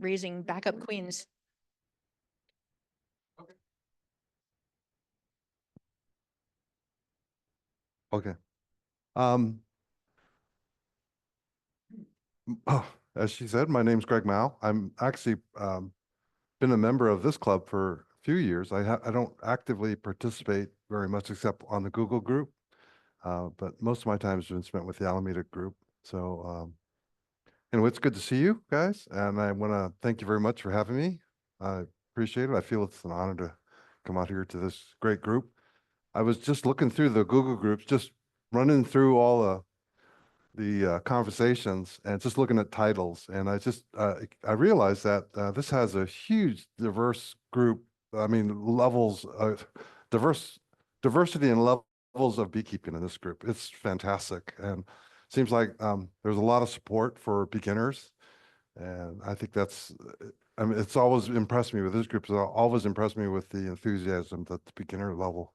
raising backup queens. Okay. Oh, as she said, my name's Greg Mao. I'm actually been a member of this club for a few years. I don't actively participate very much except on the Google group, but most of my time has been spent with the Alameda group. So anyway, it's good to see you guys, and I want to thank you very much for having me. I appreciate it. I feel it's an honor to come out here to this great group. I was just looking through the Google groups, just running through all the conversations and just looking at titles, and I realized that this has a huge diverse group. I mean, levels of diversity and levels of beekeeping in this group. It's fantastic, and seems like there's a lot of support for beginners, and I think that's. I mean, it's always impressed me with this group. It's always impressed me with the enthusiasm that the beginner level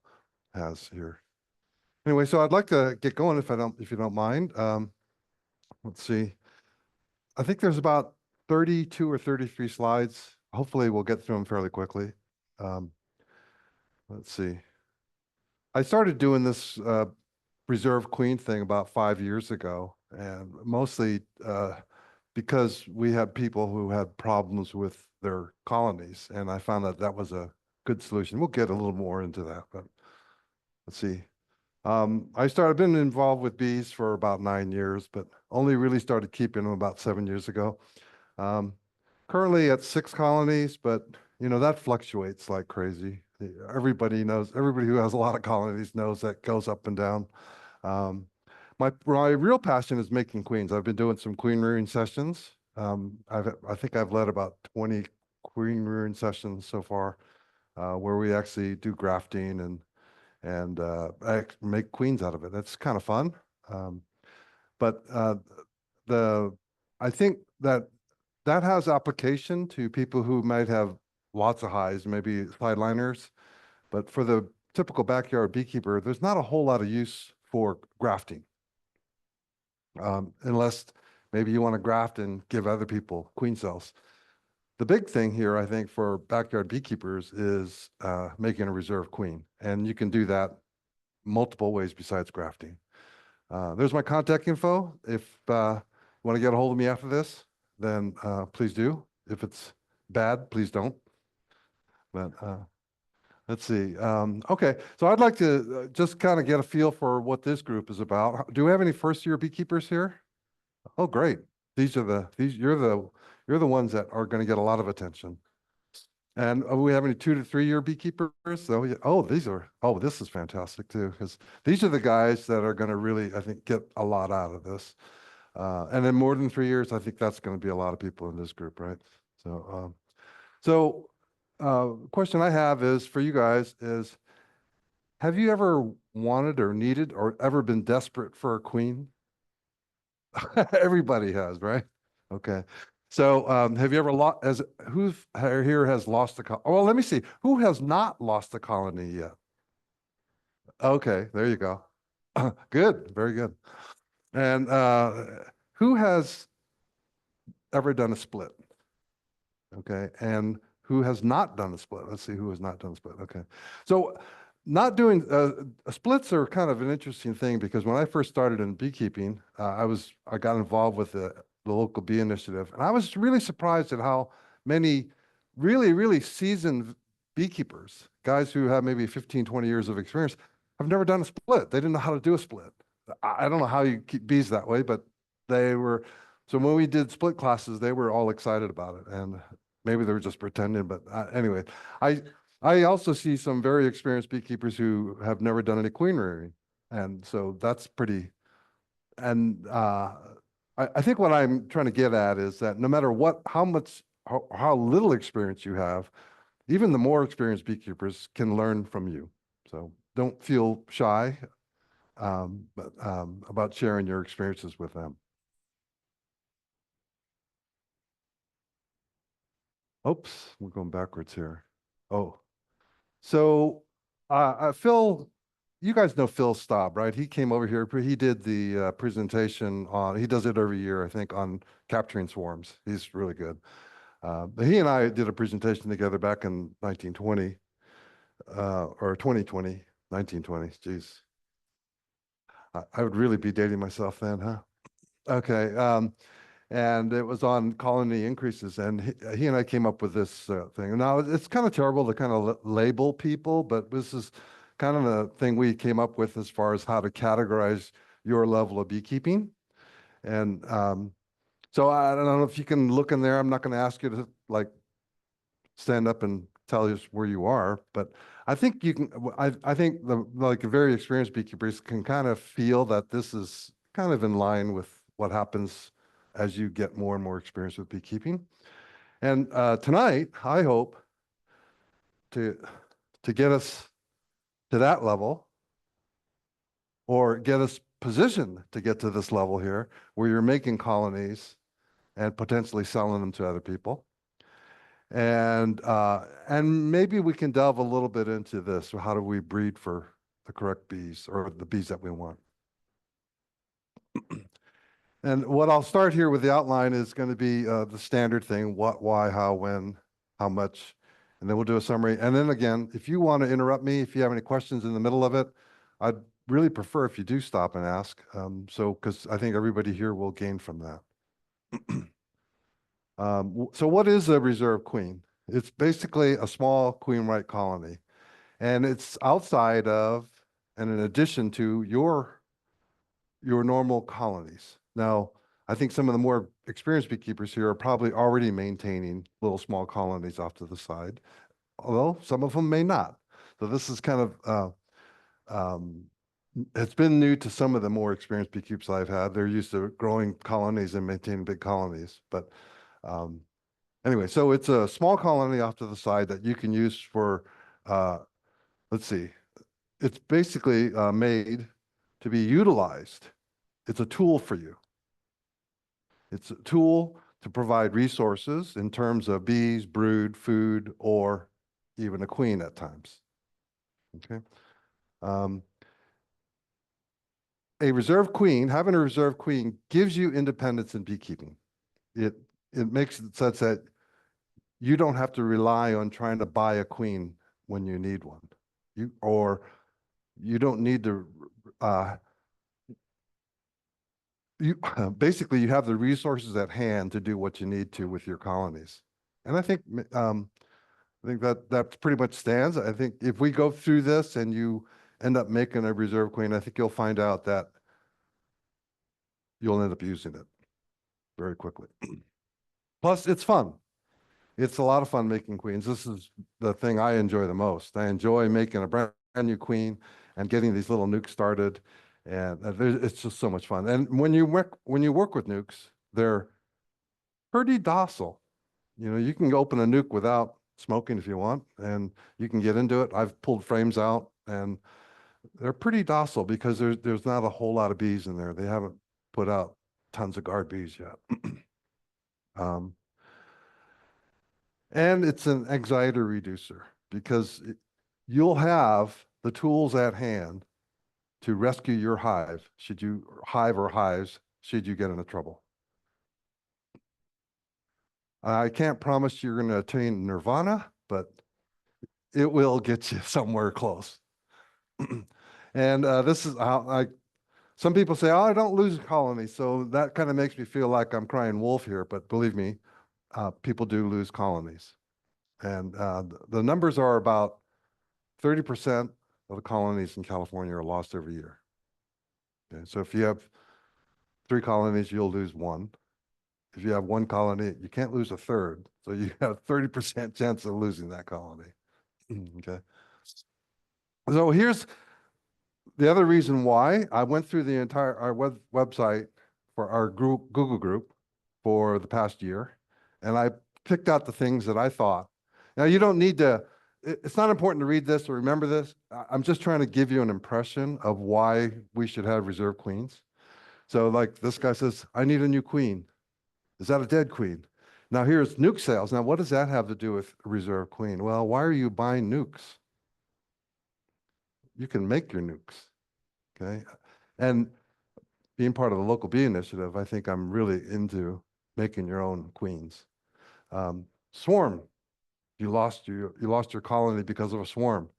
has here. Anyway, so I'd like to get going if you don't mind. Let's see. I think there's about 32 or 33 slides. Hopefully we'll get through them fairly quickly. Um, let's see. I started doing this reserve queen thing about 5 years ago, and mostly because we had people who had problems with their colonies, and I found that that was a good solution. We'll get a little more into that, but let's see. I've been involved with bees for about 9 years, but only really started keeping them about 7 years ago. Um, Currently at 6 colonies, but that fluctuates like crazy. Everybody knows, everybody who has a lot of colonies knows that goes up and down. Um, my real passion is making queens. I've been doing some queen rearing sessions. I think I've led about 20 queen rearing sessions so far, where we actually do grafting and make queens out of it. That's kind of fun. Um, but the I think that has application to people who might have lots of hives, maybe sideliners. But for the typical backyard beekeeper, there's not a whole lot of use for grafting, unless maybe you want to graft and give other people queen cells. The big thing here, I think, for backyard beekeepers is making a reserve queen. And you can do that multiple ways besides grafting. There's my contact info. If you want to get a hold of me after this, then please do. If it's bad, please don't. But let's see. Okay, so I'd like to just kind of get a feel for what this group is about. Do we have any first-year beekeepers here? Oh, great. You're the ones that are going to get a lot of attention. And we have any 2 to 3 year beekeepers? So, this is fantastic too, because these are the guys that are going to really, I think, get a lot out of this. And in more than 3 years, I think that's going to be a lot of people in this group, right? So, question I have is for you guys is, have you ever wanted or needed or ever been desperate for a queen? Everybody has, right? Okay. So, have you ever lost, who here has lost a colony? Well, let me see. Who has not lost a colony yet? Okay, there you go. Good, very good. And who has ever done a split? Okay, and who has not done a split? Let's see who has not done a split. Okay, so not doing splits are kind of an interesting thing, because when I first started in beekeeping, I got involved with the local bee initiative, and I was really surprised at how many really seasoned beekeepers, guys who have maybe 15, 20 years of experience, have never done a split. They didn't know how to do a split. I don't know how you keep bees that way, but they were. So when we did split classes, they were all excited about it, and maybe they were just pretending. But anyway, I also see some very experienced beekeepers who have never done any queen rearing, and so that's pretty. And I think what I'm trying to get at is that no matter how little experience you have, even the more experienced beekeepers can learn from you. So don't feel shy, about sharing your experiences with them. Oops, we're going backwards here. Oh, so Phil, you guys know Phil Staub, right? He came over here. He did the presentation on. He does it every year, I think, on capturing swarms. He's really good. But he and I did a presentation together back in 1920, or 2020, 1920. Geez, I would really be dating myself then, huh? Okay. And it was on colony increases. And he and I came up with this thing. Now, it's kind of terrible to kind of label people, but this is kind of the thing we came up with as far as how to categorize your level of beekeeping. And so I don't know if you can look in there. I'm not going to ask you to like stand up and tell us where you are, but I think you can. I think the like very experienced beekeepers can kind of feel that this is kind of in line with what happens as you get more and more experience with beekeeping. And tonight, I hope to get us to that level, or get us positioned to get to this level here, where you're making colonies and potentially selling them to other people. And maybe we can delve a little bit into this. So how do we breed for the correct bees, or the bees that we want? And what I'll start here with the outline is going to be the standard thing: what, why, how, when, how much, and then we'll do a summary. And then again, if you want to interrupt me, if you have any questions in the middle of it, I'd really prefer if you do stop and ask. So because I think everybody here will gain from that. So what is a reserve queen? It's basically a small queen-right colony, and it's outside of and in addition to your normal colonies. Now, I think some of the more experienced beekeepers here are probably already maintaining little small colonies off to the side, although some of them may not. So this is kind of it's been new to some of the more experienced beekeepers I've had. They're used to growing colonies and maintaining big colonies, but um, anyway, so it's a small colony off to the side that you can use for, uh, let's see, it's basically made to be utilized. It's a tool for you. It's a tool to provide resources in terms of bees, brood, food, or even a queen at times. Okay. Um, a reserve queen, having a reserve queen gives you independence in beekeeping. It it makes it such that you don't have to rely on trying to buy a queen when you need one. Or you don't need to, uh, you basically you have the resources at hand to do what you need to with your colonies. And I think that that pretty much stands. I think if we go through this and you end up making a reserve queen, I think you'll find out that you'll end up using it very quickly. Plus, it's fun. It's a lot of fun making queens. This is the thing I enjoy the most. I enjoy making a brand new queen and getting these little nukes started, and it's just so much fun. And when you work with nukes, they're pretty docile. You know, you can open a nuke without smoking if you want, and you can get into it. I've pulled frames out, and they're pretty docile because there's not a whole lot of bees in there. They haven't put out tons of guard bees yet. Um, And it's an anxiety reducer because you'll have the tools at hand to rescue your hive or hives, should you get into trouble. I can't promise you're going to attain nirvana, but it will get you somewhere close. And this is how some people say, oh, I don't lose a colony. So that kind of makes me feel like I'm crying wolf here. But believe me, people do lose colonies. And the numbers are about 30% of the colonies in California are lost every year. Okay, so if you have 3 colonies, you'll lose one. If you have 1 colony, you can't lose a third. So you have 30% chance of losing that colony. Okay. So here's the other reason why I went through the entire our website for our group, Google group, for the past year, and I picked out the things that I thought. Now you don't need to. It's not important to read this or remember this. I'm just trying to give you an impression of why we should have reserve queens. So like this guy says, I need a new queen. Is that a dead queen? Now here's nuke sales. Now what does that have to do with a reserve queen? Well, why are you buying nukes? You can make your nukes. Okay. And being part of the local bee initiative, I think I'm really into making your own queens. Swarm, you lost your colony because of a swarm.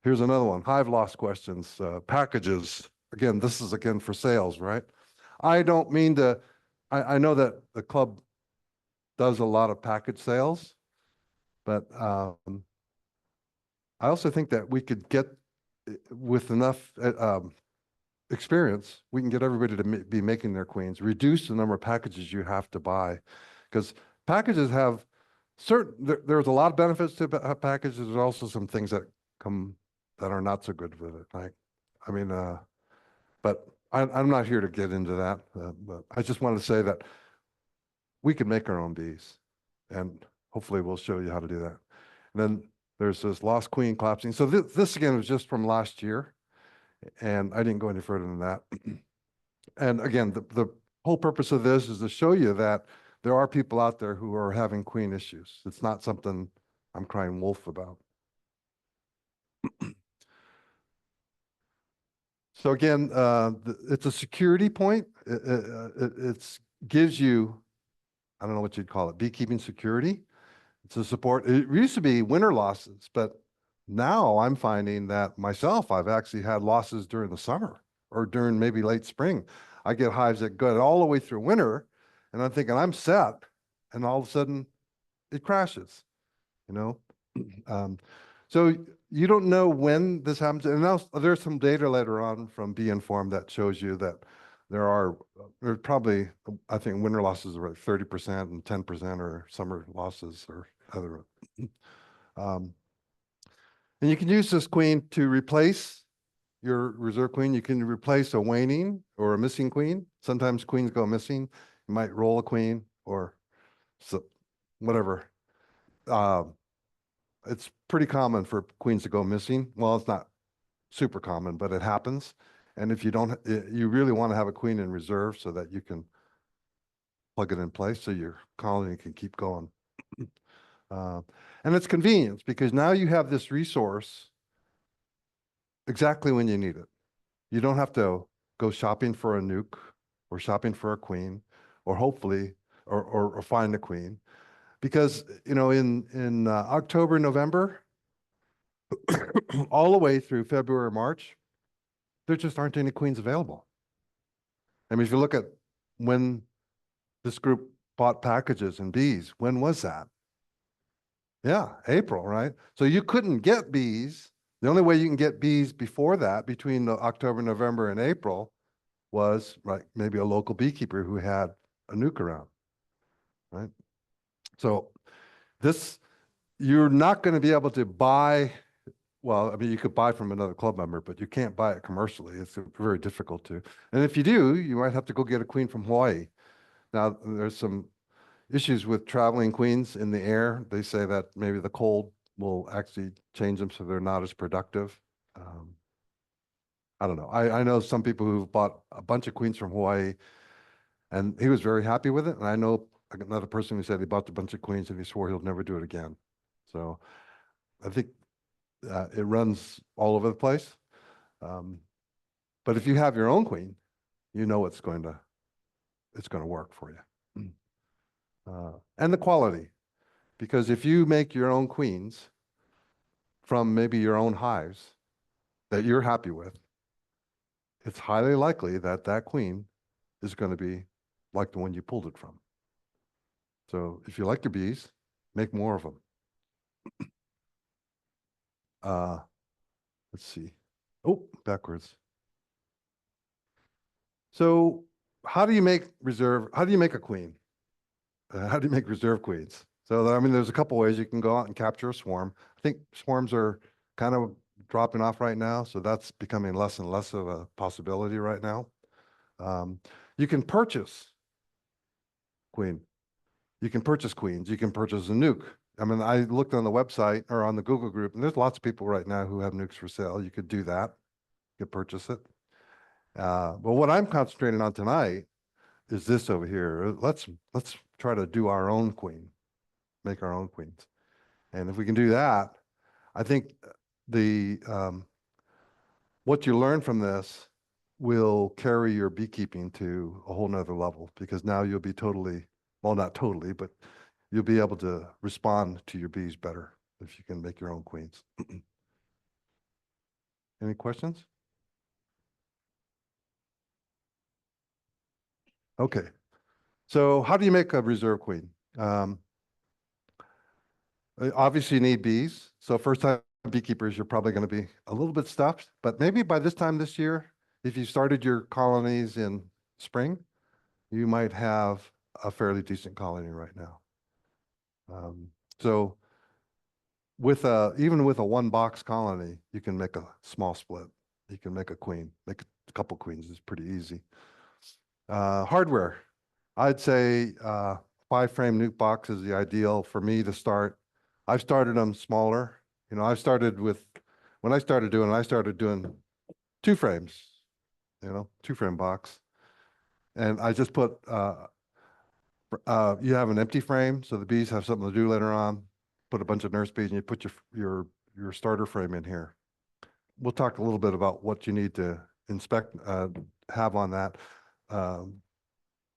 Here's another one, hive loss questions, packages. Again, this is again for sales, right? I don't mean to, I know that the club does a lot of package sales, but I also think that we could get, with enough experience, we can get everybody to be making their queens, reduce the number of packages you have to buy. Because packages have there's a lot of benefits to packages. There's also some things that come that are not so good with it. Like, I mean, but I'm not here to get into that. But I just wanted to say that we can make our own bees, and hopefully we'll show you how to do that. And then there's this lost queen collapsing. So this again was just from last year, and I didn't go any further than that. And again, the whole purpose of this is to show you that there are people out there who are having queen issues. It's not something I'm crying wolf about. So again, it's a security point. It gives you, I don't know what you'd call it, beekeeping security. It's a support. It used to be winter losses, but now I'm finding that myself, I've actually had losses during the summer or during maybe late spring. I get hives that go all the way through winter, and I'm thinking I'm set, and all of a sudden it crashes, you know? Um, so you don't know when this happens. And now there's some data later on from Bee Inform that shows you that there's probably, I think winter losses are like 30% and 10% are summer losses or other. Um, and you can use this queen to replace your reserve queen. You can replace a waning or a missing queen. Sometimes queens go missing. You might roll a queen or so, whatever. Um, it's pretty common for queens to go missing. Well, it's not super common, but it happens. And if you don't, you really want to have a queen in reserve so that you can plug it in place so your colony can keep going. Uh, and it's convenience because now you have this resource exactly when you need it. You don't have to go shopping for a nuke or shopping for a queen or hopefully or find a queen because in October, November, all the way through February, March, there just aren't any queens available. I mean, if you look at when this group bought packages and bees, when was that? Yeah, April, right? So you couldn't get bees. The only way you can get bees before that, between the October, November, and April, was like maybe a local beekeeper who had a nuke around, right? So this, you're not going to be able to buy. Well, I mean, you could buy from another club member, but you can't buy it commercially. It's very difficult to. And if you do, you might have to go get a queen from Hawaii. Now, there's some issues with traveling queens in the air. They say that maybe the cold will actually change them so they're not as productive. Um, I don't know. I know some people who've bought a bunch of queens from Hawaii, and he was very happy with it. And I know another person who said he bought a bunch of queens and he swore he'll never do it again. So I think it runs all over the place. Um, but if you have your own queen, you know it's going to work for you. And the quality, because if you make your own queens from maybe your own hives that you're happy with, it's highly likely that that queen is going to be like the one you pulled it from. So if you like your bees, make more of them. Uh, let's see. Oh, backwards. So how do you make a queen? How do you make reserve queens? So, I mean, there's a couple ways you can go out and capture a swarm. I think swarms are kind of dropping off right now, so that's becoming less and less of a possibility right now. Um, you can purchase queen. You can purchase queens. You can purchase a nuke. I mean, I looked on the website or on the Google group, and there's lots of people right now who have nukes for sale. You could do that. You could purchase it. But what I'm concentrating on tonight is this over here. Let's try to do our own queen, make our own queens. And if we can do that, I think the what you learn from this will carry your beekeeping to a whole nother level because now you'll be totally, well, not totally, but you'll be able to respond to your bees better if you can make your own queens. Any questions? Okay. So how do you make a reserve queen? Um, Obviously, you need bees. So first time beekeepers, you're probably going to be a little bit stuffed, but maybe by this time this year, if you started your colonies in spring, you might have a fairly decent colony right now. Um, so with even with a one box colony, you can make a small split. You can make a queen, make a couple queens is pretty easy. Hardware, I'd say 5 frame nuke box is the ideal for me to start. I've started them smaller. You know, when I started doing 2 frames, 2 frame box. And I just put, you have an empty frame, so the bees have something to do later on. Put a bunch of nurse bees and you put your starter frame in here. We'll talk a little bit about what you need to inspect, have on that. Um,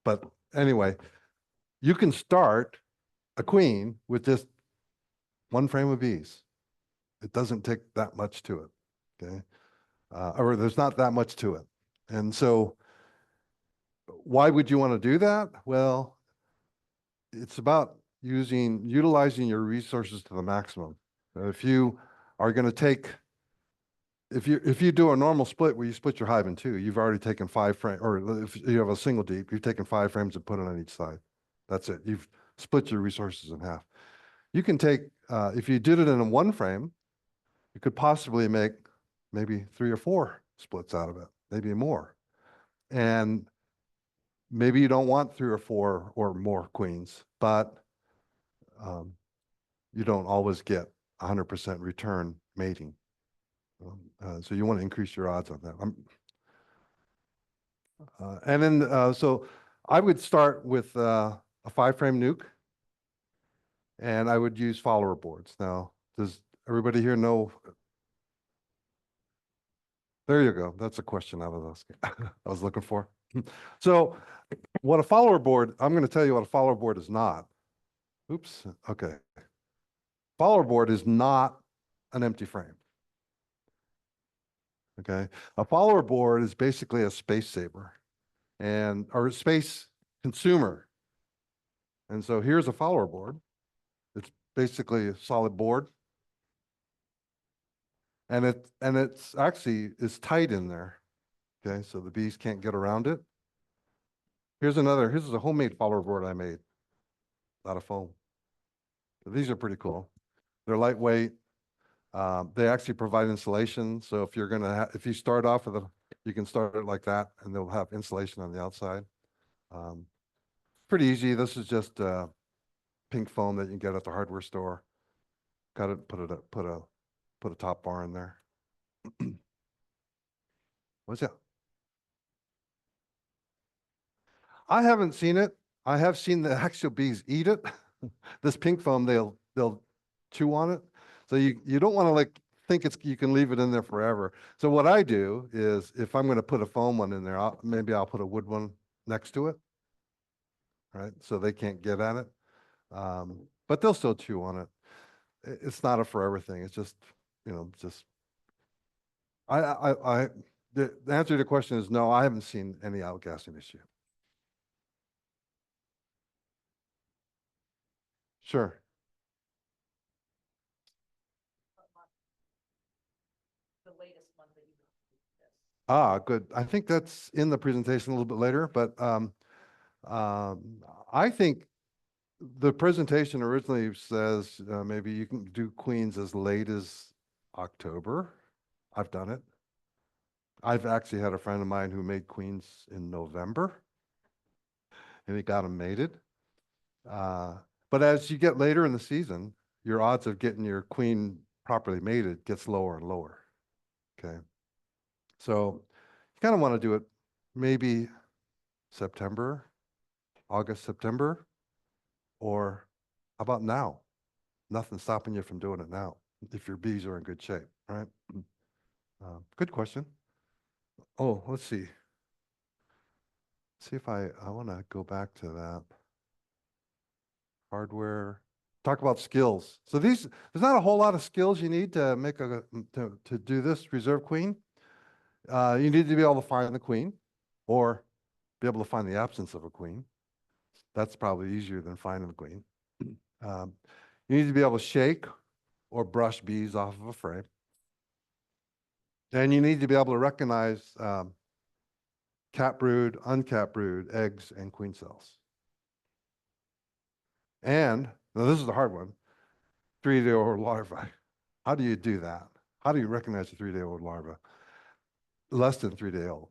but anyway, you can start a queen with just 1 frame of bees. It doesn't take that much to it, okay? Or there's not that much to it. And so why would you want to do that? Well, it's about utilizing your resources to the maximum. If you are going to take, if you do a normal split where you split your hive in two, you've already taken 5 frames, or if you have a single deep, you've taken 5 frames and put it on each side. That's it. You've split your resources in half. You can take, if you did it in a 1 frame, you could possibly make maybe 3 or 4 splits out of it, maybe more. And maybe you don't want 3 or 4 or more queens, but um, you don't always get 100% return mating. So you want to increase your odds on that. And then, so I would start with a 5 frame nuke, and I would use follower boards. Now, does everybody here know? There you go. That's a question I was asking. I was looking for. So what a follower board, I'm going to tell you what a follower board is not. Oops. Okay. Follower board is not an empty frame. Okay. A follower board is basically a space saver or a space consumer. And so here's a follower board. It's basically a solid board. And it's actually is tight in there. Okay. So the bees can't get around it. Here's a homemade follower board I made out of foam. So these are pretty cool. They're lightweight. They actually provide insulation. So if you're if you start off with you can start it like that, and they'll have insulation on the outside. Um, Pretty easy. This is just pink foam that you can get at the hardware store. Cut it, put a top bar in there. What's that? I haven't seen it. I have seen the actual bees eat it. This pink foam, they'll chew on it. So you don't want to like think you can leave it in there forever. So what I do is if I'm going to put a foam one in there, maybe I'll put a wood one next to it, right? So they can't get at it. But they'll still chew on it. It's not a forever thing. It's just, just the answer to the question is no, I haven't seen any outgassing issue. Sure. Ah, good. I think that's in the presentation a little bit later, but I think the presentation originally says maybe you can do queens as late as October. I've done it. I've actually had a friend of mine who made queens in November, and he got them mated. Uh, but as you get later in the season, your odds of getting your queen properly mated gets lower and lower. Okay. So you kind of want to do it maybe September, August, September, or how about now? Nothing's stopping you from doing it now if your bees are in good shape, right? Good question. Oh, let's see. See if I want to go back to that. hardware. Talk about skills. So there's not a whole lot of skills you need to make to do this reserve queen. You need to be able to find the queen or be able to find the absence of a queen. That's probably easier than finding the queen. Um, you need to be able to shake or brush bees off of a frame. And you need to be able to recognize capped brood, uncapped brood, eggs, and queen cells. And, now this is the hard one, 3-day-old larvae. How do you do that? How do you recognize a 3-day-old larva? Less than 3-day old.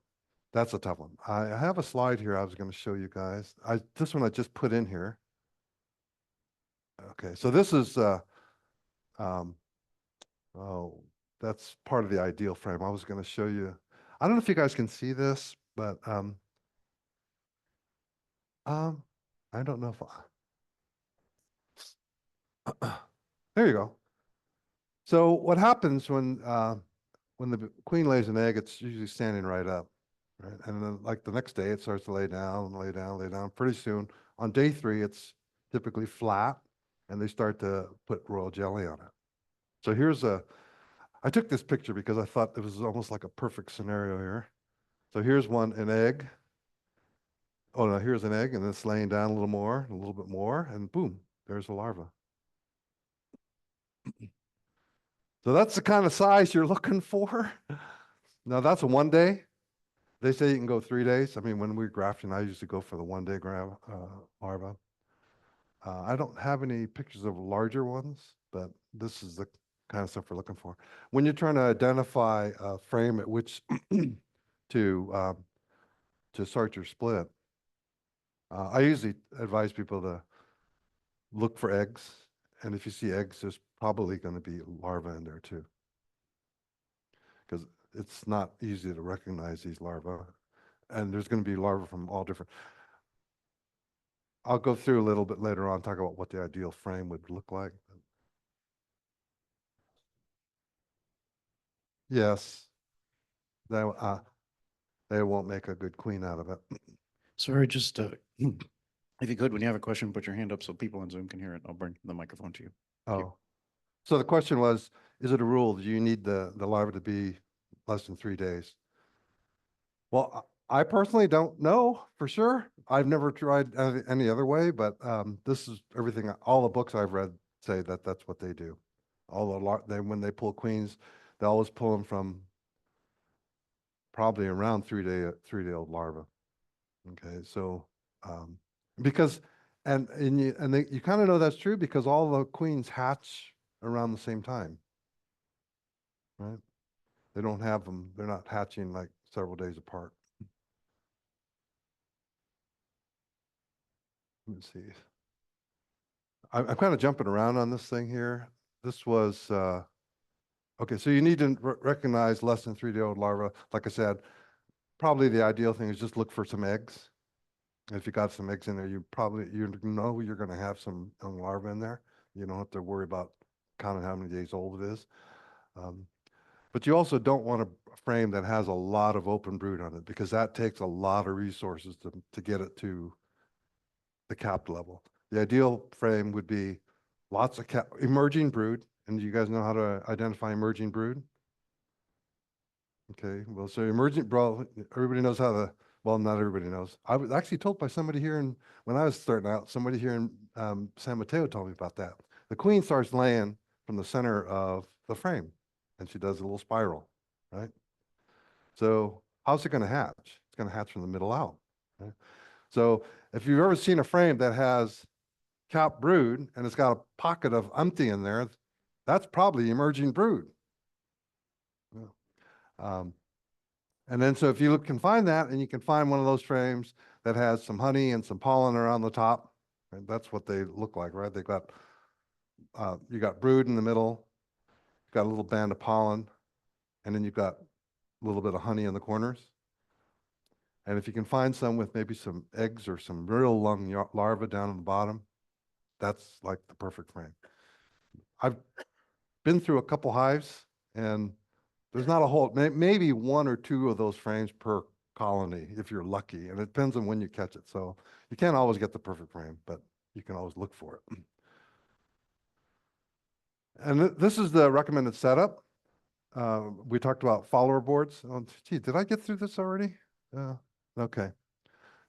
That's a tough one. I have a slide here I was going to show you guys. This one I just put in here. Okay, so this is, um, oh, that's part of the ideal frame. I was going to show you. I don't know if you guys can see this, but I don't know if there you go. So what happens when the queen lays an egg, it's usually standing right up, right? And then like the next day, it starts to lay down, lay down, lay down. Pretty soon, on day 3, it's typically flat, and they start to put royal jelly on it. So I took this picture because I thought it was almost like a perfect scenario here. So here's an egg. Oh no, here's an egg, and it's laying down a little more, a little bit more, and boom, there's a larva. So that's the kind of size you're looking for. Now that's a 1 day. They say you can go 3 days. I mean, when we're grafting, I usually go for the 1-day larva. I don't have any pictures of larger ones, but this is the kind of stuff we're looking for. When you're trying to identify a frame at which to start your split, I usually advise people to look for eggs. And if you see eggs, there's probably going to be larvae in there too, because it's not easy to recognize these larvae. And there's going to be larvae from all different. I'll go through a little bit later on, talk about what the ideal frame would look like. Yes, they, they won't make a good queen out of it. Sorry, just if you could, when you have a question, put your hand up so people on Zoom can hear it. I'll bring the microphone to you. Oh, so the question was, is it a rule? Do you need the larva to be less than 3 days? Well, I personally don't know for sure. I've never tried any other way, but this is everything. All the books I've read say that that's what they do. When they pull queens, they always pull them from probably around 3-day-old larva. Okay, so because you kind of know that's true because all the queens hatch around the same time, right? They don't have them. They're not hatching like several days apart. Let me see. I'm kind of jumping around on this thing here. This was okay. So you need to recognize less than 3-day-old larva. Like I said, probably the ideal thing is just look for some eggs. If you got some eggs in there, you know you're going to have some young larvae in there. You don't have to worry about counting how many days old it is. But you also don't want a frame that has a lot of open brood on it because that takes a lot of resources to get it to the capped level. The ideal frame would be lots of emerging brood. And do you guys know how to identify emerging brood? Okay, well, so everybody knows well, not everybody knows. I was actually told by somebody here when I was starting out, somebody here in San Mateo told me about that. The queen starts laying from the center of the frame and she does a little spiral, right? So how's it going to hatch? It's going to hatch from the middle out. Right? So if you've ever seen a frame that has capped brood and it's got a pocket of empty in there, that's probably emerging brood. Um, and then so if you can find that and you can find one of those frames that has some honey and some pollen around the top, and that's what they look like, right? They've got, you got brood in the middle, you've got a little band of pollen, and then you've got a little bit of honey in the corners. And if you can find some with maybe some eggs or some real young larvae down at the bottom, that's like the perfect frame. I've been through a couple hives and there's not a whole, maybe 1 or 2 of those frames per colony if you're lucky. And it depends on when you catch it. So you can't always get the perfect frame, but you can always look for it. And this is the recommended setup. We talked about follower boards. Oh, gee, did I get through this already? Okay.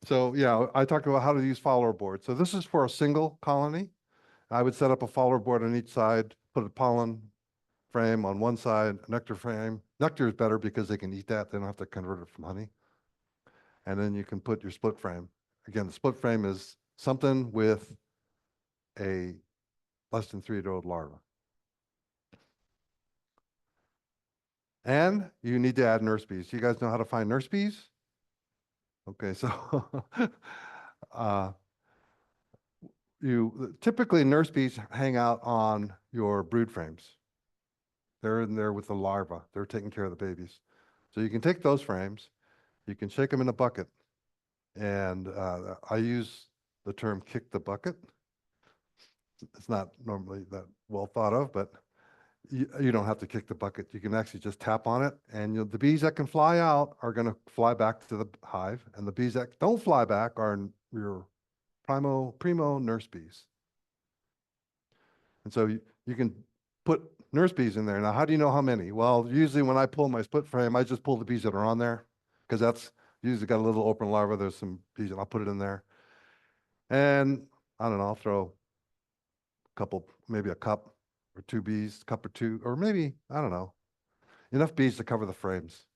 So yeah, I talked about how to use follower boards. So this is for a single colony. I would set up a follower board on each side, put a pollen frame on one side, a nectar frame. Nectar is better because they can eat that. They don't have to convert it from honey. And then you can put your split frame. Again, the split frame is something with a less than 3-year-old larva. And you need to add nurse bees. You guys know how to find nurse bees? Okay, so uh, typically nurse bees hang out on your brood frames. They're in there with the larva. They're taking care of the babies. So you can take those frames, you can shake them in a bucket, and I use the term kick the bucket. It's not normally that well thought of, but you don't have to kick the bucket. You can actually just tap on it, and the bees that can fly out are going to fly back to the hive, and the bees that don't fly back are your primo nurse bees. And so you can put nurse bees in there. Now, how do you know how many? Well, usually when I pull my split frame, I just pull the bees that are on there, because that's usually got a little open larva. There's some bees, and I'll put it in there. And I don't know, I'll throw a couple, maybe a cup or 2 bees, cup or 2, or maybe, I don't know, enough bees to cover the frames.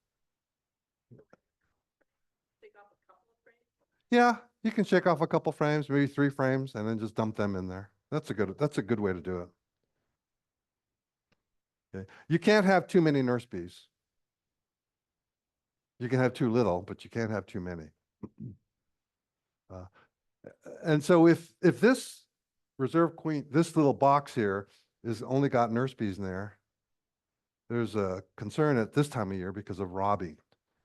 Yeah, you can shake off a couple frames, maybe 3 frames, and then just dump them in there. That's a good way to do it. Okay. You can't have too many nurse bees. You can have too little, but you can't have too many. And so if this reserve queen, this little box here is only got nurse bees in there, there's a concern at this time of year because of robbing,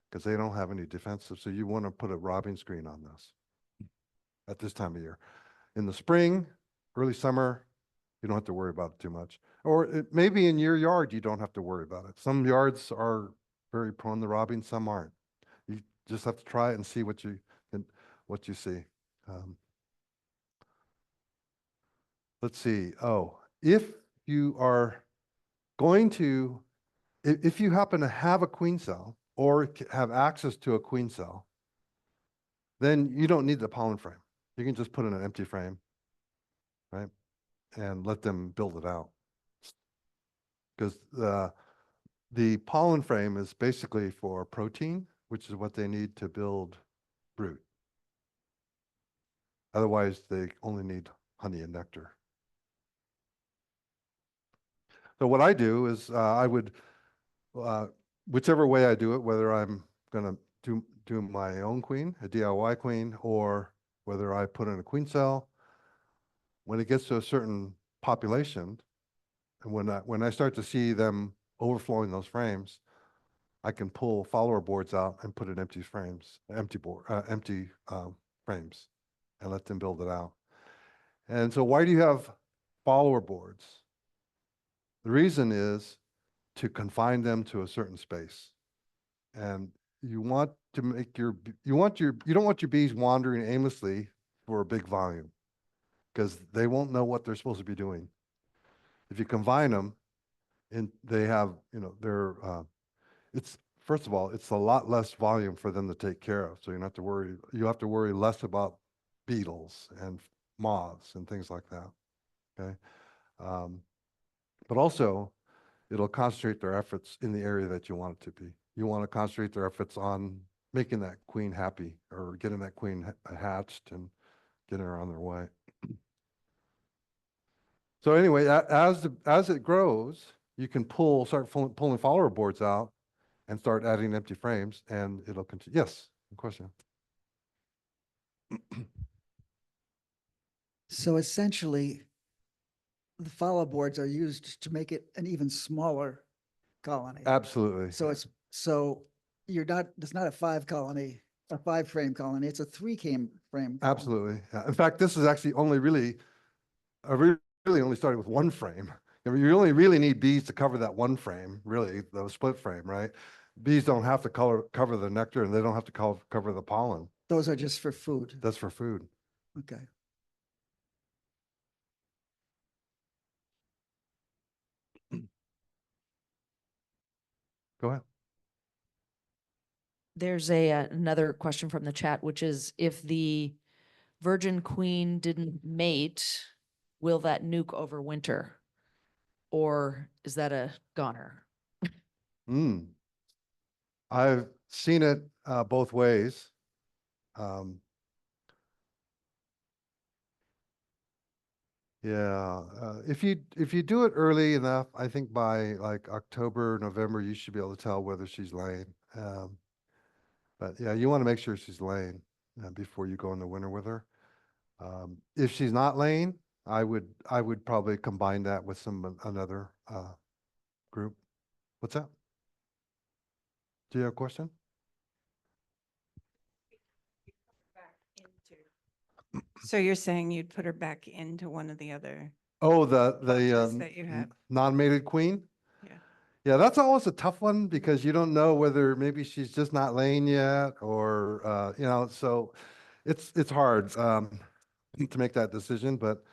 because they don't have any defensive. So you want to put a robbing screen on this at this time of year. In the spring, early summer, you don't have to worry about it too much. Or maybe in your yard, you don't have to worry about it. Some yards are very prone to robbing, some aren't. You just have to try it and see what you see. Let's see. Oh, if you are going to, if you happen to have a queen cell or have access to a queen cell, then you don't need the pollen frame. You can just put in an empty frame, right? And let them build it out. Because the pollen frame is basically for protein, which is what they need to build brood. Otherwise, they only need honey and nectar. So what I do is I would, whichever way I do it, whether I'm going to do my own queen, a DIY queen, or whether I put in a queen cell, when it gets to a certain population, and when I start to see them overflowing those frames, I can pull follower boards out and put in empty frames, empty frames, and let them build it out. And so why do you have follower boards? The reason is to confine them to a certain space. And you want to make you don't want your bees wandering aimlessly for a big volume, because they won't know what they're supposed to be doing. If you combine them, and they have, it's, first of all, it's a lot less volume for them to take care of. So you have to worry less about beetles and moths and things like that. Okay. But also it'll concentrate their efforts in the area that you want it to be. You want to concentrate their efforts on making that queen happy, or getting that queen hatched and getting her on their way. So anyway, as it grows, you can start pulling follower boards out and start adding empty frames, and it'll continue. Yes, question. So essentially, the follow boards are used to make it an even smaller colony. Absolutely. So it's not a 5-frame colony. It's a 3-frame colony. Absolutely. Yeah. In fact, this is actually only really only starting with 1 frame. I mean, you only really need bees to cover that 1 frame, really, the split frame, right? Bees don't have to cover the nectar, and they don't have to cover the pollen. Those are just for food. That's for food. Okay. Go ahead. There's another question from the chat, which is if the virgin queen didn't mate, will that nuke overwinter? Or is that a goner? Hmm. I've seen it both ways. Um, yeah, if you do it early enough, I think by like October, November, you should be able to tell whether she's laying. But yeah, you want to make sure she's laying before you go in the winter with her. If she's not laying, I would probably combine that with another group. What's that? Do you have a question? So you're saying you'd put her back into one of the other, Oh, the Bunches that you have. non-mated queen. yeah. Yeah, that's always a tough one because you don't know whether maybe she's just not laying yet or so it's hard to make that decision. But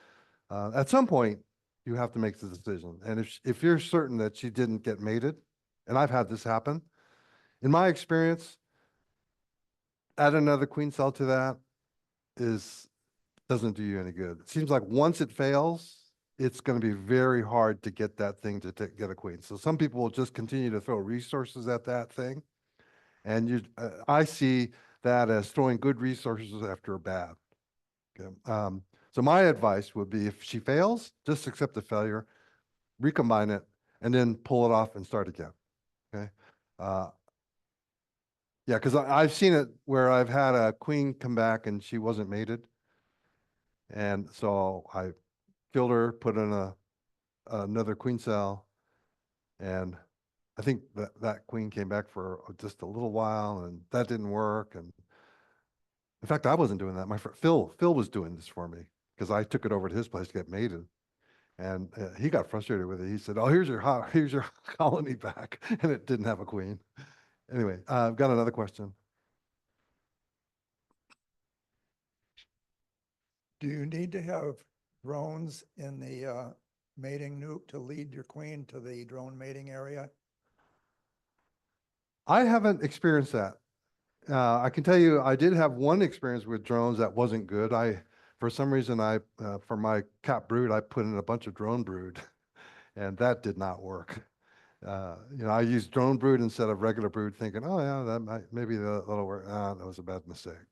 at some point, you have to make the decision. And if you're certain that she didn't get mated, and I've had this happen, in my experience, add another queen cell to that doesn't do you any good. It seems like once it fails, it's going to be very hard to get that thing to get a queen. So some people will just continue to throw resources at that thing. And I see that as throwing good resources after a bad. Okay. So my advice would be if she fails, just accept the failure, recombine it, and then pull it off and start again. Okay. Yeah, because I've seen it where I've had a queen come back and she wasn't mated. And so I killed her, put in another queen cell, and I think that queen came back for just a little while, and that didn't work. And in fact, I wasn't doing that. My friend Phil was doing this for me because I took it over to his place to get mated, and he got frustrated with it. He said, "Oh, here's your colony back," and it didn't have a queen. Anyway, I've got another question. Do you need to have drones in the mating nuke to lead your queen to the drone mating area? I haven't experienced that. I can tell you, I did have one experience with drones that wasn't good. For some reason, for my cat brood, I put in a bunch of drone brood, and that did not work. I used drone brood instead of regular brood, thinking, oh yeah, maybe that'll work. That was a bad mistake.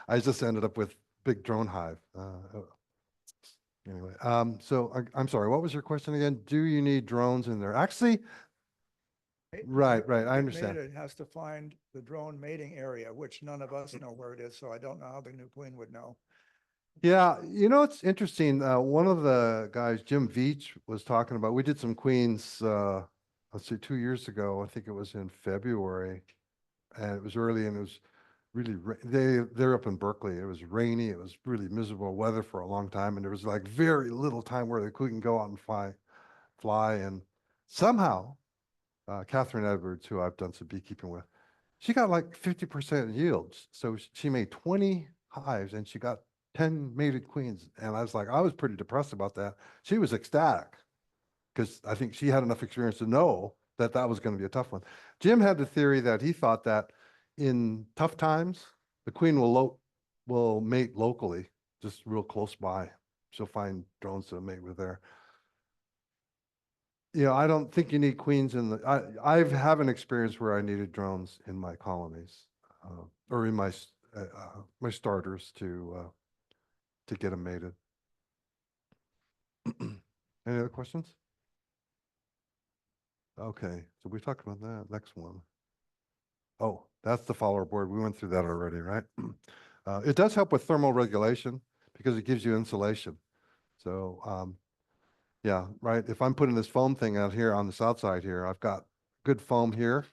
I just ended up with big drone hive. Anyway, so I'm sorry. What was your question again? Do you need drones in there? Actually, right. I Get understand. mated, it has to find the drone mating area, which none of us know where it is, so I don't know how the new queen would know. Yeah, it's interesting. One of the guys, Jim Veach, was talking about, we did some queens, let's see, 2 years ago. I think it was in February, and it was early, and it was really, they're up in Berkeley. It was rainy. It was really miserable weather for a long time, and there was like very little time where they couldn't go out and fly. And somehow, Catherine Edwards, who I've done some beekeeping with, she got like 50% yields. So she made 20 hives and she got 10 mated queens. And I was pretty depressed about that. She was ecstatic because I think she had enough experience to know that that was going to be a tough one. Jim had the theory that he thought that in tough times, the queen will mate locally, just real close by. She'll find drones to mate with there. I don't think you need queens I have an experience where I needed drones in my colonies, or in my starters to get them mated. Any other questions? Okay, so we talked about that. Next one. Oh, that's the follower board. We went through that already, right? It does help with thermal regulation because it gives you insulation. So, yeah, right. If I'm putting this foam thing out here on the south side here, I've got good foam here.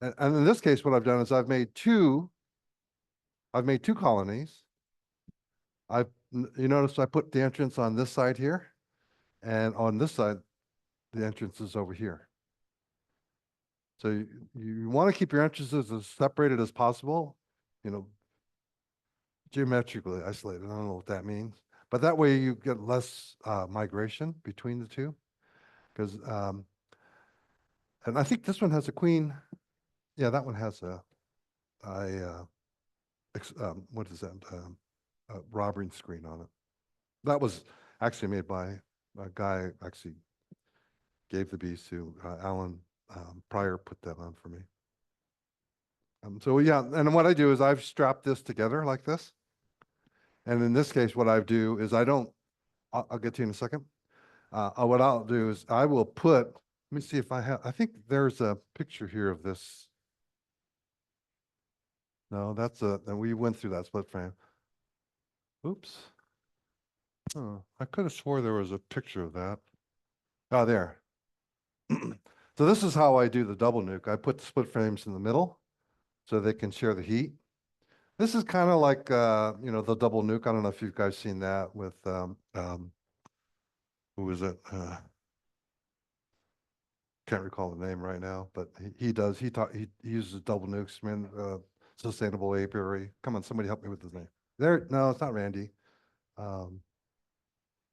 And in this case, what I've done is I've made two colonies. You notice I put the entrance on this side here, and on this side, the entrance is over here. So you want to keep your entrances as separated as possible, geometrically isolated. I don't know what that means, but that way you get less migration between the two. Because, and I think this one has a queen Yeah, that one has what is that? A robbering screen on it. That was actually made by a guy, actually gave the bees to Alan Pryor, put that on for me. So yeah, and what I do is I've strapped this together like this. And in this case, what I do is I'll get to you in a second. What I'll do is I will put, let me see if I think there's a picture here of this. No, and we went through that split frame. Oops. Oh, I could have swore there was a picture of that. Oh, there. So this is how I do the double nuke. I put the split frames in the middle so they can share the heat. This is kind of like, the double nuke. I don't know if you guys seen that with, who was it? Can't recall the name right now, but he does. He uses double nukes, man, sustainable apiary. Come on, somebody help me with his name. There, no, it's not Randy. Um,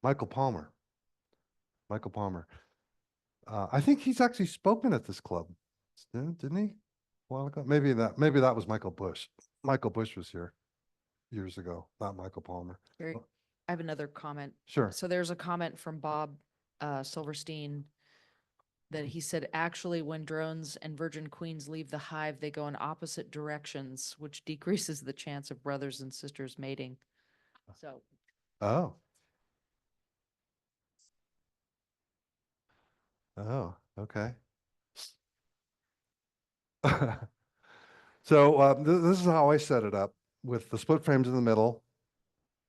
Michael Palmer. Michael Palmer. I think he's actually spoken at this club, didn't he? A while ago, maybe that was Michael Bush. Michael Bush was here years ago, not Michael Palmer. Very, Oh, I have another comment. sure. So there's a comment from Bob Silverstein that he said, actually, when drones and virgin queens leave the hive, they go in opposite directions, which decreases the chance of brothers and sisters mating. So Oh. Oh, okay. So this is how I set it up with the split frames in the middle,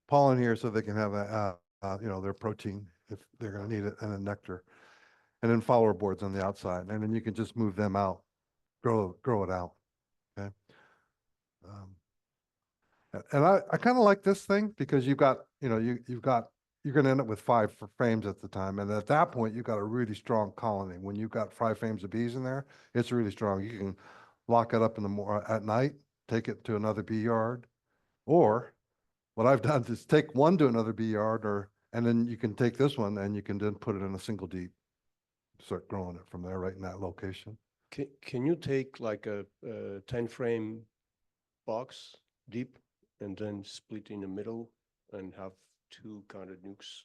pollen here so they can have their protein if they're going to need it, and then nectar, and then follower boards on the outside, and then you can just move them out, grow it out. Okay. And I kind of like this thing because you've got, you're going to end up with 5 frames at the time. And at that point, you've got a really strong colony. When you've got 5 frames of bees in there, it's really strong. You can lock it up at night, take it to another bee yard. Or what I've done is take one to another bee yard, and then you can take this one and you can then put it in a single deep, start growing it from there right in that location. Can you take like a 10 frame box deep and then split in the middle and have 2 kind of nukes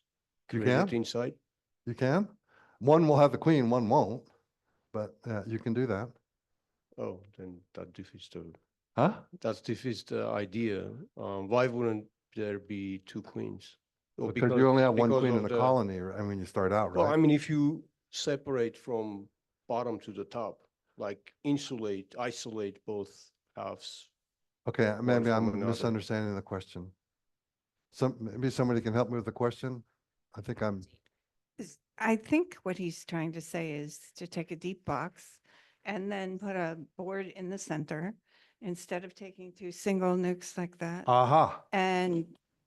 You created can? inside? You can. One will have the queen, one won't, but you can do that. Oh, then that defeats Huh? the idea. Why wouldn't there be 2 queens? Or Because you only have one because queen of in a the- colony, I mean, you start out, Well, I right? mean, if you separate from bottom to the top, like isolate both halves. Okay, one maybe from I'm another. misunderstanding the question. Maybe somebody can help me with the question. I think I think what he's trying to say is to take a deep box and then put a board in the center instead of taking 2 single nukes like that aha, and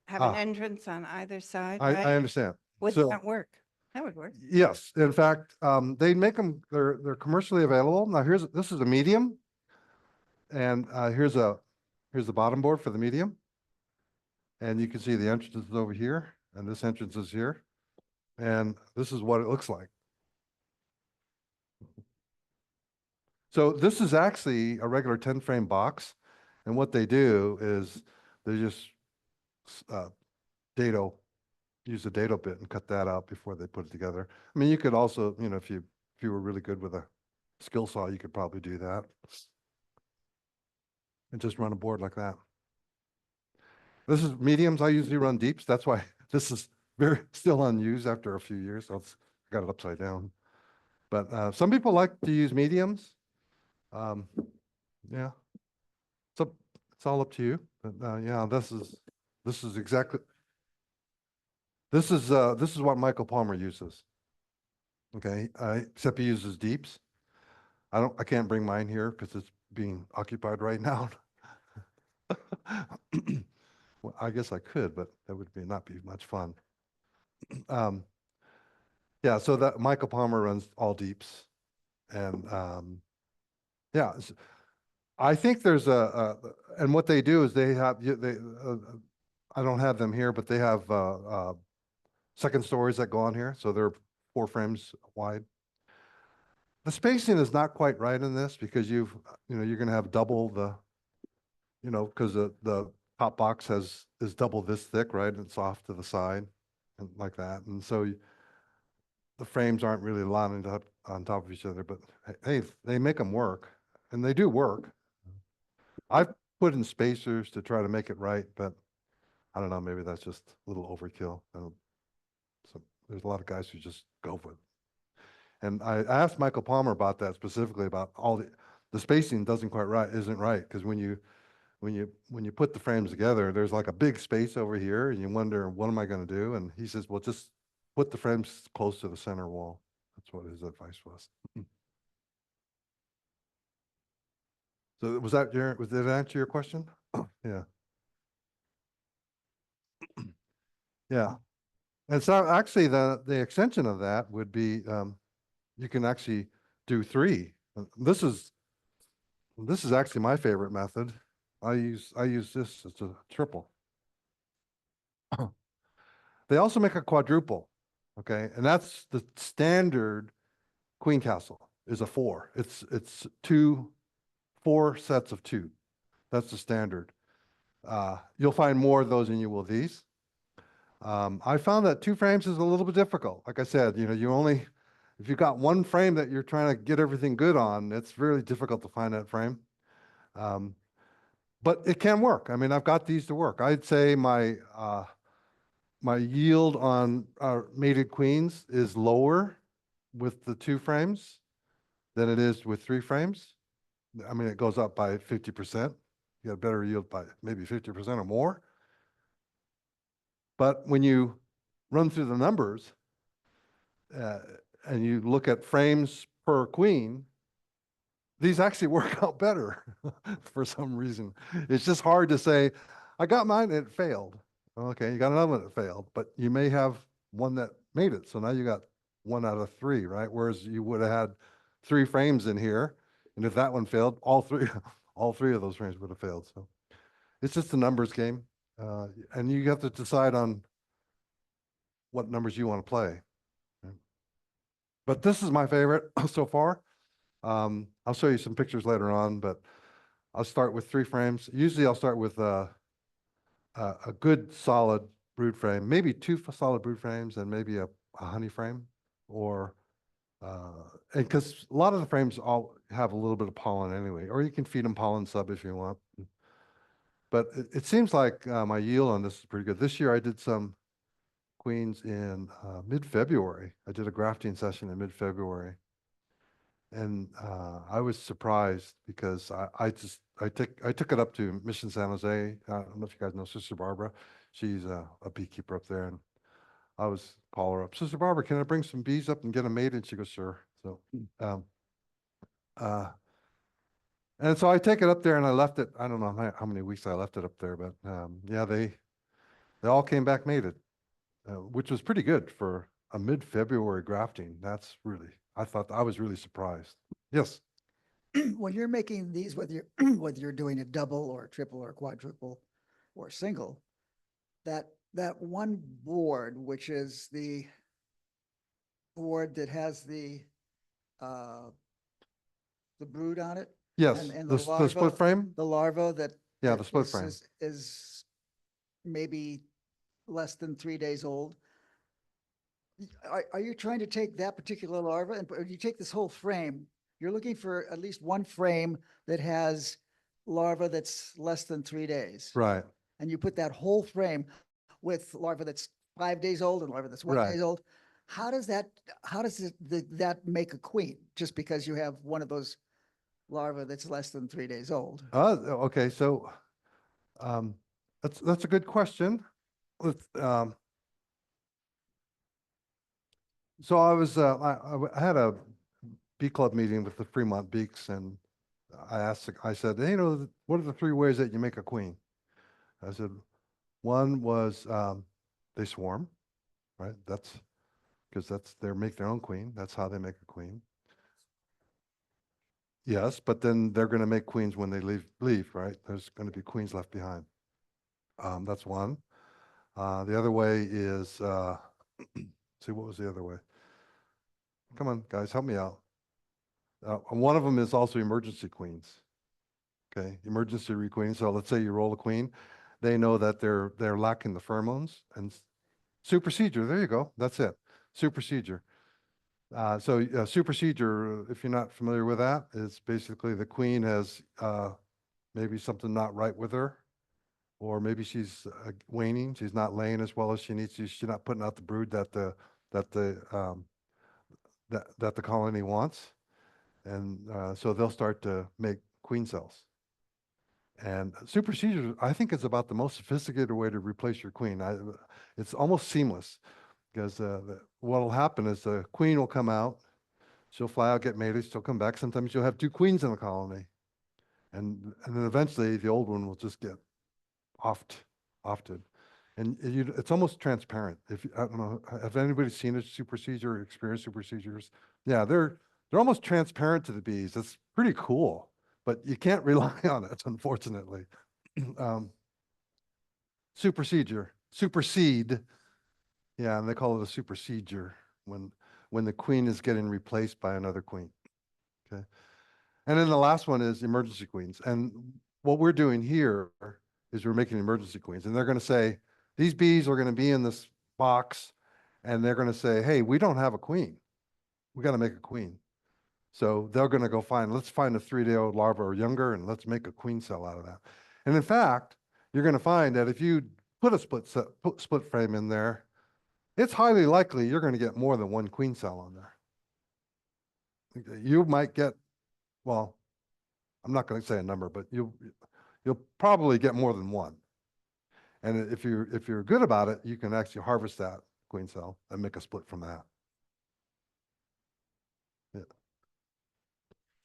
have an Ah. entrance on either side, I right? understand. Would So, that work? That would work. yes, in fact, they make them, they're commercially available. Now this is a medium. And here's the bottom board for the medium. And you can see the entrance is over here, and this entrance is here. And this is what it looks like. So this is actually a regular 10 frame box. And what they do is they just use a dado bit and cut that out before they put it together. I mean, you could also, if you were really good with a skill saw, you could probably do that. And just run a board like that. This is mediums. I usually run deeps. That's why this is still unused after a few years. I got it upside down. But some people like to use mediums. Yeah. So it's all up to you. But yeah, this is exactly this is what Michael Palmer uses. Okay, except he uses deeps. I can't bring mine here because it's being occupied right now. Well, I guess I could, but that would not be much fun. Yeah, so that Michael Palmer runs all deeps, and yeah, I think there's and what they do is they have I don't have them here, but they have second stories that go on here, so they're 4 frames wide. The spacing is not quite right in this because you're gonna have double the, because the top box is double this thick, right? And it's off to the side and like that. And so the frames aren't really lining up on top of each other, but hey, they make them work and they do work. I've put in spacers to try to make it right, but I don't know, maybe that's just a little overkill. So there's a lot of guys who just go for it. And I asked Michael Palmer about that specifically about all the spacing isn't right. Because when you put the frames together, there's like a big space over here and you wonder, what am I going to do? And he says, well, just put the frames close to the center wall. That's what his advice was. So was that did it answer your question? Yeah. Yeah. And so actually the extension of that would be, you can actually do 3. This is actually my favorite method. I use this as a triple. They also make a quadruple, okay? And that's the standard queen castle is a 4. It's 4 sets of 2. That's the standard. You'll find more of those than you will these. I found that 2 frames is a little bit difficult. Like I said, if you've got 1 frame that you're trying to get everything good on, it's really difficult to find that frame. But it can work. I mean, I've got these to work. I'd say my yield on mated queens is lower with the 2 frames than it is with 3 frames. I mean, it goes up by 50%. You get a better yield by maybe 50% or more. But when you run through the numbers and you look at frames per queen, these actually work out better for some reason. It's just hard to say, I got mine and it failed. Okay, you got another one that failed, but you may have one that made it. So now you got 1 out of 3, right? Whereas you would have had 3 frames in here. And if that one failed, all three of those frames would have failed. So it's just a numbers game. And you have to decide on what numbers you want to play. But this is my favorite so far. I'll show you some pictures later on, but I'll start with 3 frames. Usually I'll start with a good solid brood frame, maybe 2 solid brood frames and maybe a honey frame, or and because a lot of the frames all have a little bit of pollen anyway, or you can feed them pollen sub if you want. But it seems like my yield on this is pretty good. This year I did some queens in mid-February. I did a grafting session in mid-February. And I was surprised because I took it up to Mission San Jose. I don't know if you guys know Sister Barbara. She's a beekeeper up there, and I was call her up. Sister Barbara, can I bring some bees up and get them mated? She goes, sure. So, and so I take it up there, and I left it. I don't know how many weeks I left it up there, but yeah, they all came back mated, which was pretty good for a mid-February grafting. That's really. I was really surprised. Yes. When you're making these, whether you're doing a double or a triple or quadruple or single, that one board, which is the board that has the brood on it. Yes. And The larva, split frame. the larva that. Yeah, that the split frame. is maybe less than 3 days old. Are you trying to take that particular larva and you take this whole frame? You're looking for at least 1 frame that has larva that's less than 3 days. Right. And you put that whole frame with larva that's 5 days old and larva that's 1 Right. day old. How does that make a queen? Just because you have one of those larvae that's less than 3 days old? Okay. So that's a good question. So I had a bee club meeting with the Fremont Beaks, and I said, hey, what are the 3 ways that you make a queen? I said, one was they swarm, right? That's because they make their own queen. That's how they make a queen. Yes, but then they're going to make queens when they leave, right? There's going to be queens left behind. That's one. The other way is, see, what was the other way? Come on, guys, help me out. One of them is also emergency queens. Okay, emergency requeen. So let's say you roll a queen, they know that they're lacking the pheromones and supersedure. There you go. That's it. Supersedure. So supersedure, if you're not familiar with that, is basically the queen has maybe something not right with her, or maybe she's waning. She's not laying as well as she needs to. She's not putting out the brood that the colony wants, and so they'll start to make queen cells. And supersedure, I think, is about the most sophisticated way to replace your queen. It's almost seamless because what will happen is the queen will come out, she'll fly out, get mated, she'll come back. Sometimes you'll have two queens in the colony. And then eventually the old one will just get offed. And it's almost transparent. I don't know, have anybody seen a supersedure or experienced supersedures? Yeah, they're almost transparent to the bees. It's pretty cool, but you can't rely on it, unfortunately. Supersede. Yeah, and they call it a supersedure when the queen is getting replaced by another queen. Okay. And then the last one is emergency queens. And what we're doing here is we're making emergency queens. And they're going to say, these bees are going to be in this box. And they're going to say, hey, we don't have a queen. We got to make a queen. So they're going to go let's find a 3-day-old larva or younger, and let's make a queen cell out of that. And in fact, you're going to find that if you put a split frame in there, it's highly likely you're going to get more than one queen cell on there. You might get, well, I'm not going to say a number, but you'll probably get more than one. And if you're good about it, you can actually harvest that queen cell and make a split from that. Yeah.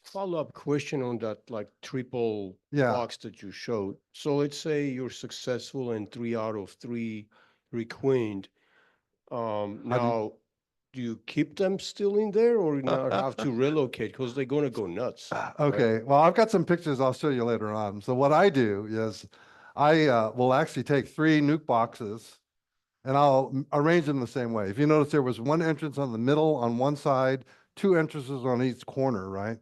Follow-up question on that, like triple Yeah. box that you showed. So let's say you're successful in 3 out of 3 requeened. Now, do you keep them still in there or now have to relocate because they're going to go nuts? right? Okay, well, I've got some pictures I'll show you later on. So what I do is I will actually take 3 nuke boxes and I'll arrange them the same way. If you notice, there was one entrance on the middle on one side, 2 entrances on each corner, right?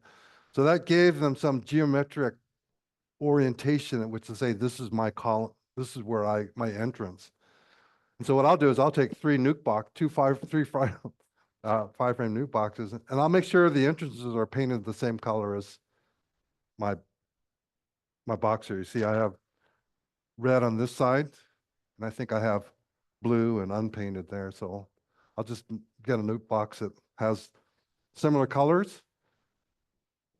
So that gave them some geometric orientation at which to say, this is my column, this is where my entrance. And so what I'll do is I'll take 3 nuke box, 5-frame nuke boxes, and I'll make sure the entrances are painted the same color as my box here. You see, I have red on this side, and I think I have blue and unpainted there. So I'll just get a nuke box that has similar colors,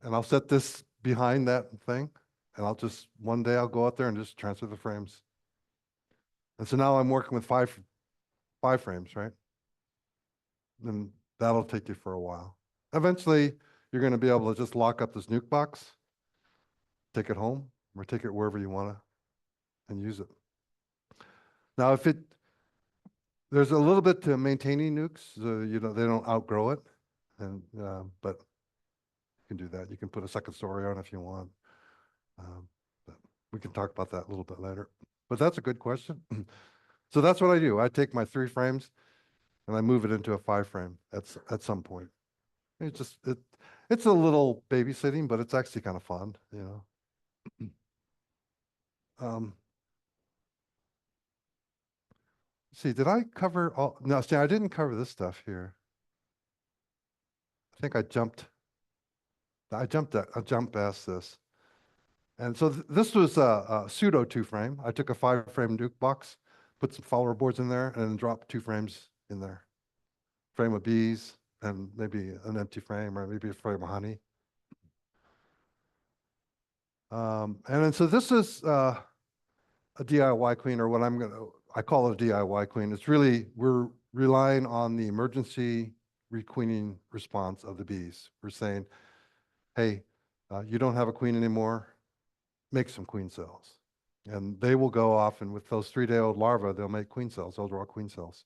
and I'll set this behind that thing, and one day I'll go out there and just transfer the frames. And so now I'm working with five frames, right? And that'll take you for a while. Eventually, you're going to be able to just lock up this nuke box, take it home, or take it wherever you want to and use it. Now, there's a little bit to maintaining nukes, so they don't outgrow it, and but you can do that. You can put a second story on if you want. But we can talk about that a little bit later. But that's a good question. So that's what I do. I take my 3 frames and I move it into a 5-frame at some point. It's a little babysitting, but it's actually kind of fun, See, did I cover all? No, see, I didn't cover this stuff here. I think I jumped past this. And so this was a pseudo 2-frame. I took a 5-frame nuke box, put some follower boards in there, and then dropped 2 frames in there. Frame of bees, and maybe an empty frame, or maybe a frame of honey. And then so this is a DIY queen, or what I call it a DIY queen. It's really, we're relying on the emergency requeening response of the bees. We're saying, hey, you don't have a queen anymore, make some queen cells. And they will go off, and with those 3-day-old larvae, they'll make queen cells, they'll draw queen cells.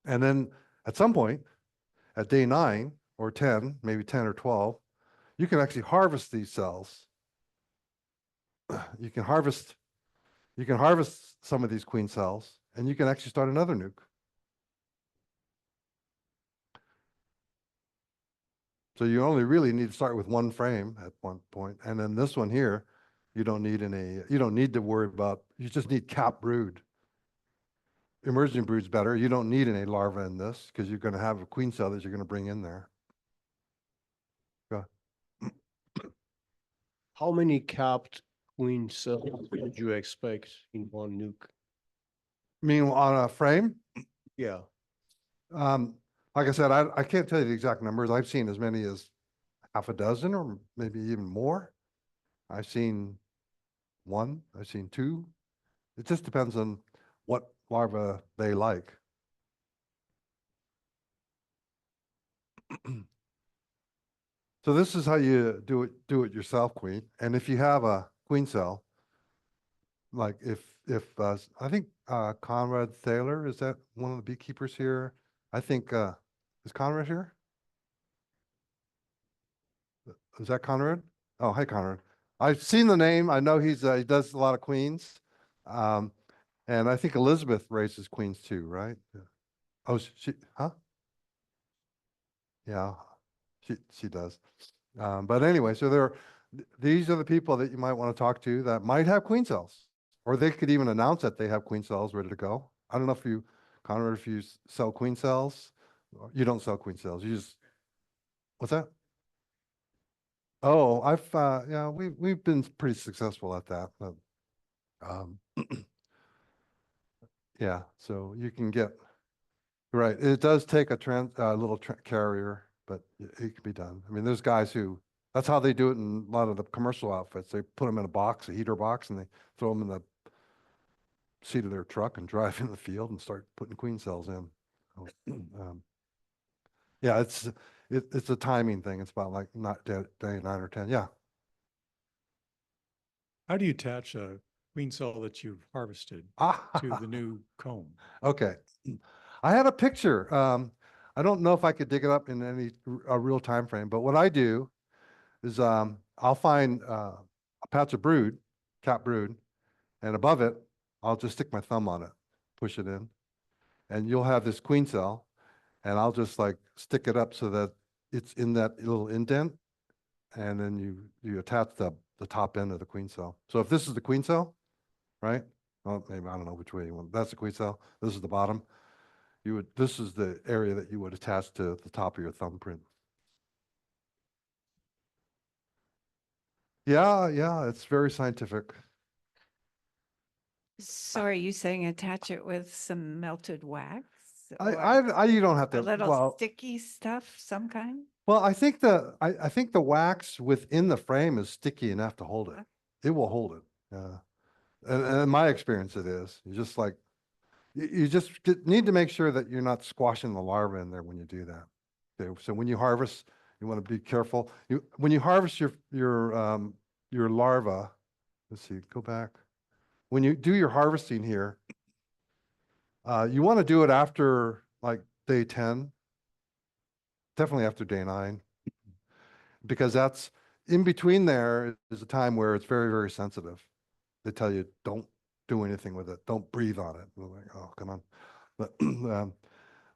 And then at some point, at day 9 or 10, maybe 10 or 12, you can actually harvest these cells. You can harvest some of these queen cells, and you can actually start another nuke. So you only really need to start with one frame at one point. And then this one here, you don't need you don't need to worry about, you just need cap brood. Emerging brood's better. You don't need any larva in this because you're going to have a queen cell that you're going to bring in there. Go. How many capped queen cells would you expect in one nuke? I mean, on a frame, Yeah, like I said, I can't tell you the exact numbers. I've seen as many as half a dozen or maybe even more. I've seen one, I've seen two. It just depends on what larva they like. So this is how you do it yourself, queen. And if you have a queen cell, like if I think Conrad Thaler, is that one of the beekeepers here? I think is Conrad here? Is that Conrad? Oh, hi Conrad. I've seen the name. I know he does a lot of queens. And I think Elizabeth raises queens too, right? Yeah. Oh, huh? Yeah, she does. But anyway, so these are the people that you might want to talk to that might have queen cells, or they could even announce that they have queen cells ready to go. I don't know if you, Conrad, if you sell queen cells. You don't sell queen cells. You just, what's that? Oh, yeah, we've been pretty successful at that. But, um, yeah, so you can get, right. It does take a little carrier, but it can be done. I mean, there's guys who, that's how they do it in a lot of the commercial outfits. They put them in a box, a heater box, and they throw them in the seat of their truck and drive in the field and start putting queen cells in. So, yeah, it's a timing thing. It's about like not day 9 or 10. Yeah. How do you attach a queen cell that you've harvested to the new comb? Okay. I had a picture. I don't know if I could dig it up in a real time frame, but what I do is I'll find a patch of brood, cap brood, and above it, I'll just stick my thumb on it, push it in, and you'll have this queen cell, and I'll just like stick it up so that it's in that little indent, and then you attach the top end of the queen cell. So if this is the queen cell, right? Well, maybe I don't know which way you want. That's the queen cell. This is the bottom. This is the area that you would attach to the top of your thumbprint. Yeah, it's very scientific. So are you saying attach it with some melted wax? You don't have A to, little well, sticky stuff, some kind? well, I think I think the wax within the frame is sticky enough to hold it. It will hold it. And in my experience, it is. You just like, you just need to make sure that you're not squashing the larva in there when you do that. Okay, so when you harvest, you want to be careful. When you harvest your larva, let's see, go back. When you do your harvesting here, you want to do it after like day 10, definitely after day 9, because that's in between there is a time where it's very, very sensitive. They tell you, don't do anything with it. Don't breathe on it. We're like, oh, come on. But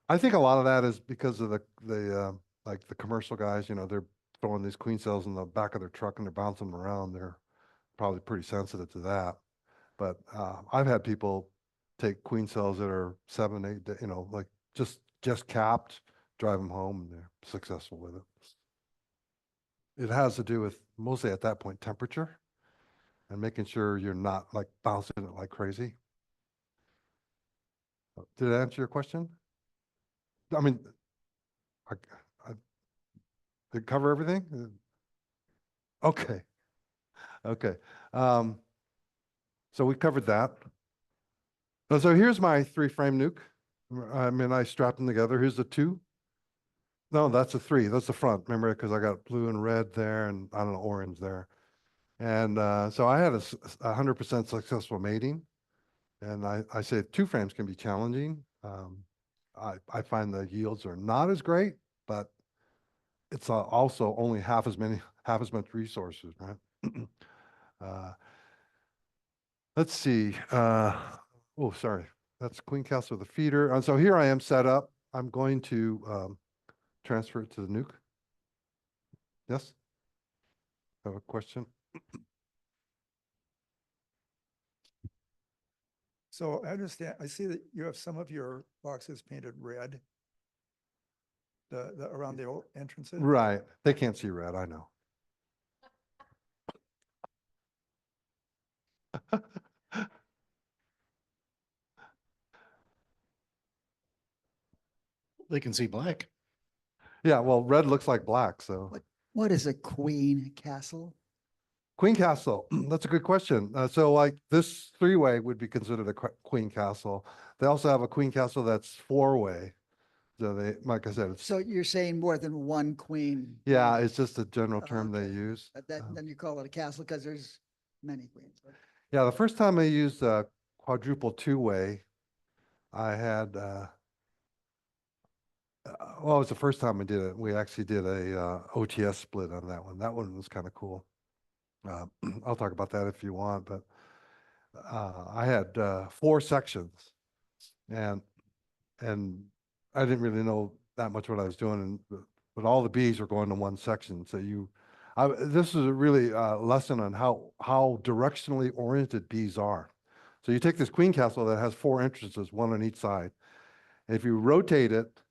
I think a lot of that is because of like the commercial guys, they're throwing these queen cells in the back of their truck and they're bouncing them around. They're probably pretty sensitive to that. But I've had people take queen cells that are 7, 8, like just capped, drive them home, and they're successful with it. It has to do with mostly at that point temperature and making sure you're not like bouncing it like crazy. Did I answer your question? I mean, I did it cover everything? Okay. Okay. So we covered that. So here's my 3-frame nuke. I mean, I strapped them together. Here's the 2. No, that's a 3. That's the front. Remember, because I got blue and red there and I don't know, orange there. And so I had a 100% successful mating. And I said 2 frames can be challenging. I find the yields are not as great, but it's also only half as much resources, right? Let's see. Oh, sorry. That's queen castle with a feeder. And so here I am set up. I'm going to transfer it to the nuke. Yes? Have a question? So I understand, I see that you have some of your boxes painted red. Around the old entrances. Right. They can't see red, I know. They can see black. Yeah, well, red looks like black, so. What is a queen castle? Queen Castle, that's a good question. So like this three-way would be considered a Queen Castle. They also have a Queen Castle that's four-way. So they, like I said, it's, So you're saying more than one queen? yeah, it's just a general Oh, term they okay. use. Then you call it a castle because there's many queens. Yeah, the first time I used a quadruple two-way, I had, well, it was the first time I did it. We actually did a OTS split on that one. That one was kind of cool. I'll talk about that if you want, but I had four sections, and and I didn't really know that much what I was doing, but all the bees were going to one section. So this is a really lesson on how directionally oriented bees are. So you take this queen castle that has four entrances, one on each side. And if you rotate it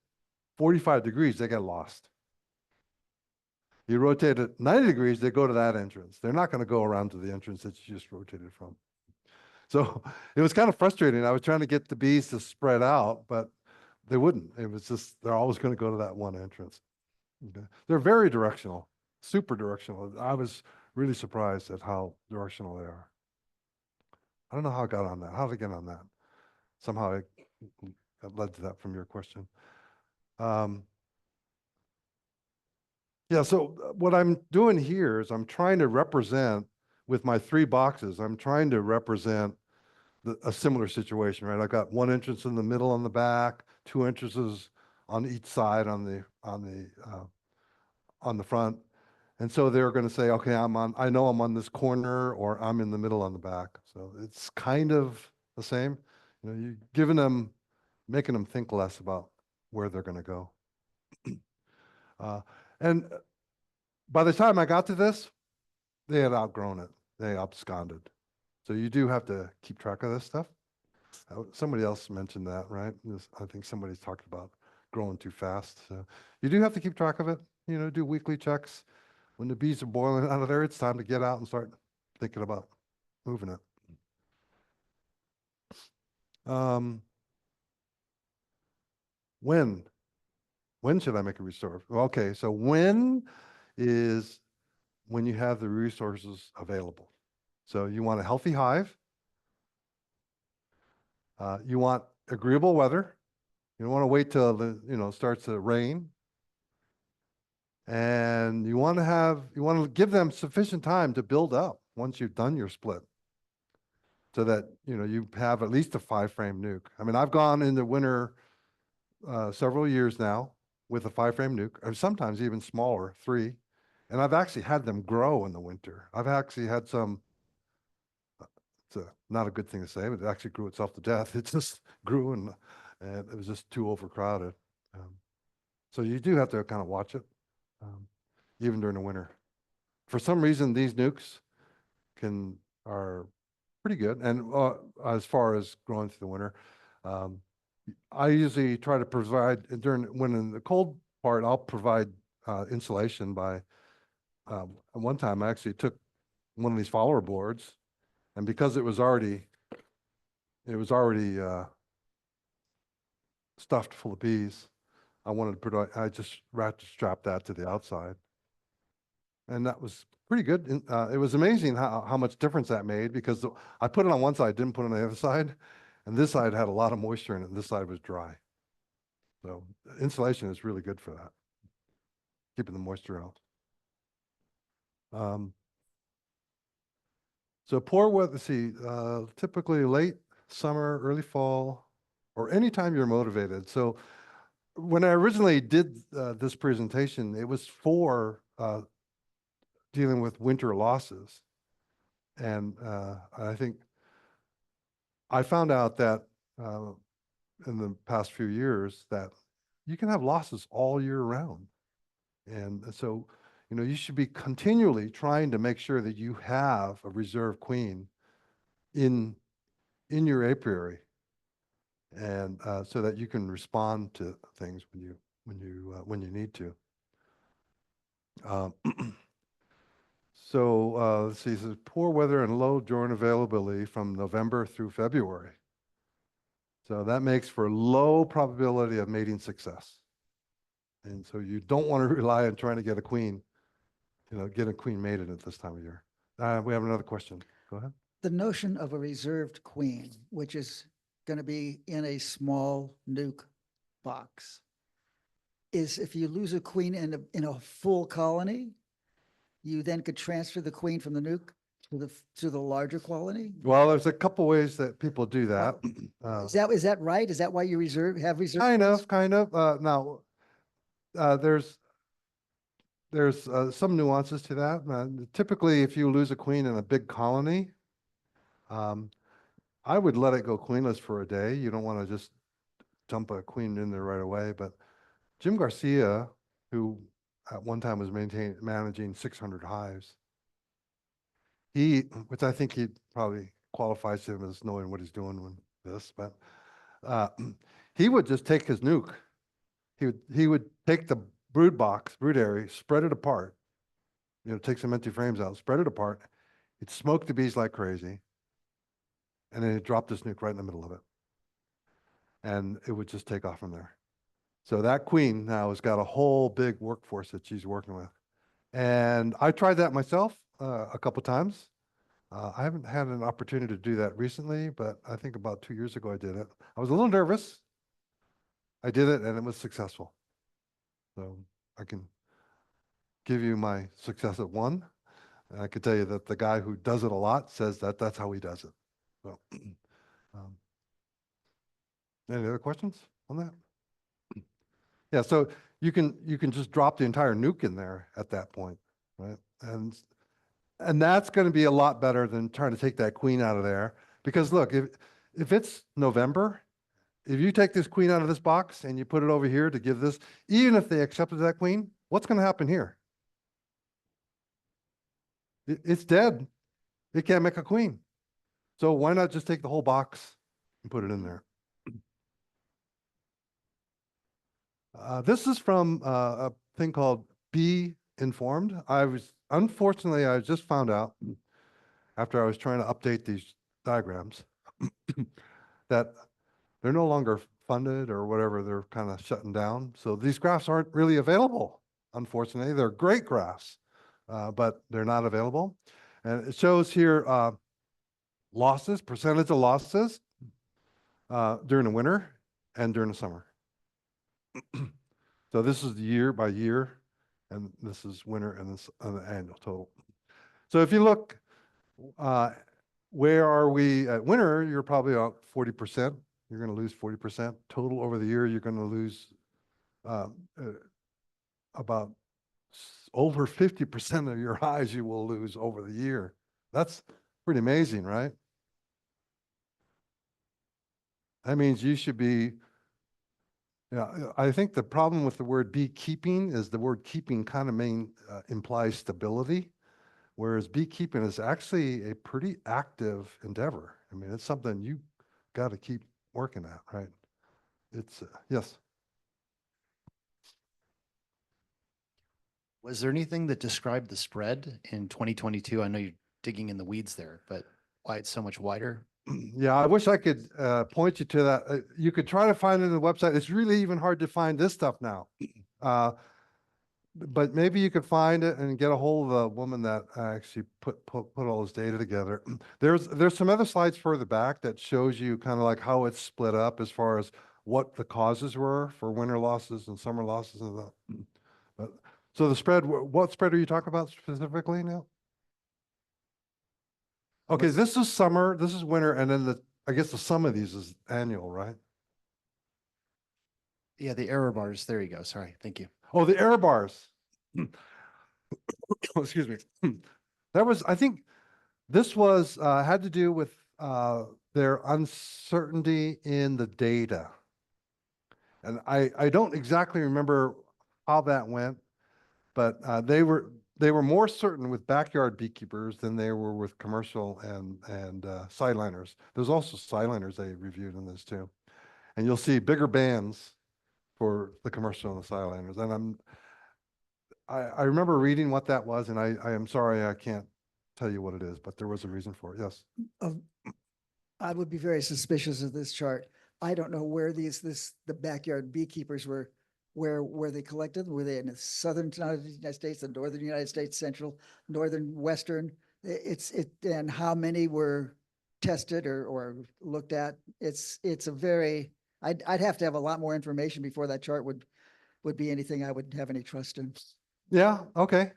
45 degrees, they get lost. You rotate it 90 degrees, they go to that entrance. They're not going to go around to the entrance that you just rotated from. So it was kind of frustrating. I was trying to get the bees to spread out, but they wouldn't. It was just, they're always going to go to that one entrance. Okay. They're very directional, super directional. I was really surprised at how directional they are. I don't know how I got on that. How did I get on that? Somehow it led to that from your question. Yeah, so what I'm doing here is I'm trying to represent with my three boxes, I'm trying to represent a similar situation, right? I've got one entrance in the middle on the back, two entrances on each side on the front. And so they're going to say, okay, I know I'm on this corner, or I'm in the middle on the back. So it's kind of the same. You know, you're making them think less about where they're going to go. And by the time I got to this, they had outgrown it. They absconded. So you do have to keep track of this stuff. Somebody else mentioned that, right? I think somebody's talked about growing too fast. So you do have to keep track of it, do weekly checks. When the bees are boiling out of there, it's time to get out and start thinking about moving it. When should I make a restore? Okay, so when is when you have the resources available. So you want a healthy hive. You want agreeable weather. You don't want to wait till it starts to rain. And you want to give them sufficient time to build up once you've done your split, so that you have at least a 5-frame nuke. I mean, I've gone in the winter several years now with a 5-frame nuke, or sometimes even smaller, 3, and I've actually had them grow in the winter. I've actually had some. It's not a good thing to say, but it actually grew itself to death. It just grew, and it was just too overcrowded. So you do have to kind of watch it, even during the winter. For some reason, these nukes are pretty good. And as far as growing through the winter, I usually try to provide when in the cold part, I'll provide insulation by, one time I actually took one of these follower boards, and because it was already stuffed full of bees, I just ratchet strapped that to the outside. And that was pretty good. It was amazing how much difference that made, because I put it on one side, didn't put it on the other side. And this side had a lot of moisture in it, and this side was dry. So insulation is really good for that, keeping the moisture out. So poor weather, typically late summer, early fall, or anytime you're motivated. So when I originally did this presentation, it was for dealing with winter losses. And I think I found out that in the past few years that you can have losses all year round. And so You know, you should be continually trying to make sure that you have a reserve queen in your apiary, and so that you can respond to things when you need to. Um, so let's see, it says poor weather and low drone availability from November through February. So that makes for low probability of mating success. And so you don't want to rely on trying to get a queen, get a queen mated at this time of year. We have another question. Go ahead. The notion of a reserved queen, which is going to be in a small nuke box, is if you lose a queen in a full colony, you then could transfer the queen from the nuke to the larger colony? Well, there's a couple ways that people do that. Is that right? Is that why you have reserve? Kind of. Now, there's some nuances to that. Typically, if you lose a queen in a big colony, I would let it go queenless for a day. You don't want to just dump a queen in there right away. But Jim Garcia, who at one time was managing 600 hives, which I think he probably qualifies him as knowing what he's doing with this, but he would just take his nuke. He would take the brood area, spread it apart, take some empty frames out, spread it apart. He'd smoke the bees like crazy, and then he'd drop this nuke right in the middle of it. And it would just take off from there. So that queen now has got a whole big workforce that she's working with. And I tried that myself a couple times. I haven't had an opportunity to do that recently, but I think about 2 years ago I did it. I was a little nervous. I did it and it was successful. So I can give you my success at one. And I can tell you that the guy who does it a lot says that that's how he does it. So, any other questions on that? Yeah, so you can just drop the entire nuke in there at that point, right? And that's going to be a lot better than trying to take that queen out of there. Because look, if it's November, if you take this queen out of this box and you put it over here to give this, even if they accepted that queen, what's going to happen here? It's dead. It can't make a queen. So why not just take the whole box and put it in there? This is from a thing called Be Informed. Unfortunately, I just found out after I was trying to update these diagrams that they're no longer funded or whatever. They're kind of shutting down. So these graphs aren't really available. Unfortunately, they're great graphs, but they're not available. And it shows here losses, percentage of losses during the winter and during the summer. So this is the year by year, and this is winter and this the annual total. So if you look, where are we at winter? You're probably about 40%. You're going to lose 40%. Total over the year, you're going to lose about over 50% of your highs you will lose over the year. That's pretty amazing, right? That means you should be, I think the problem with the word beekeeping is the word keeping kind of implies stability, whereas beekeeping is actually a pretty active endeavor. I mean, it's something you got to keep working at, right? It's, yes. Was there anything that described the spread in 2022? I know you're digging in the weeds there, but why it's so much wider? Yeah, I wish I could point you to that. You could try to find it on the website. It's really even hard to find this stuff now. But maybe you could find it and get a hold of the woman that actually put all this data together. There's some other slides further back that shows you kind of like how it's split up as far as what the causes were for winter losses and summer losses and that. But, so the spread, what spread are you talking about specifically now? Okay, this is summer, this is winter, and then I guess the sum of these is annual, right? Yeah, the error bars. There you go. Sorry. Thank you. Oh, the error bars. Excuse me. That was, I think, this was had to do with their uncertainty in the data. And I don't exactly remember how that went, But they were more certain with backyard beekeepers than they were with commercial and sideliners. There's also sideliners they reviewed in this too. And you'll see bigger bands for the commercial and the sideliners. And I remember reading what that was, and I am sorry I can't tell you what it is, but there was a reason for it. Yes. Of- I would be very suspicious of this chart. I don't know where the backyard beekeepers where they collected. Were they in the southern United States, the northern United States, central, northern, western? And how many were tested or looked at? It's a very, I'd have to have a lot more information before that chart would be anything I would have any trust in. Yeah. Okay.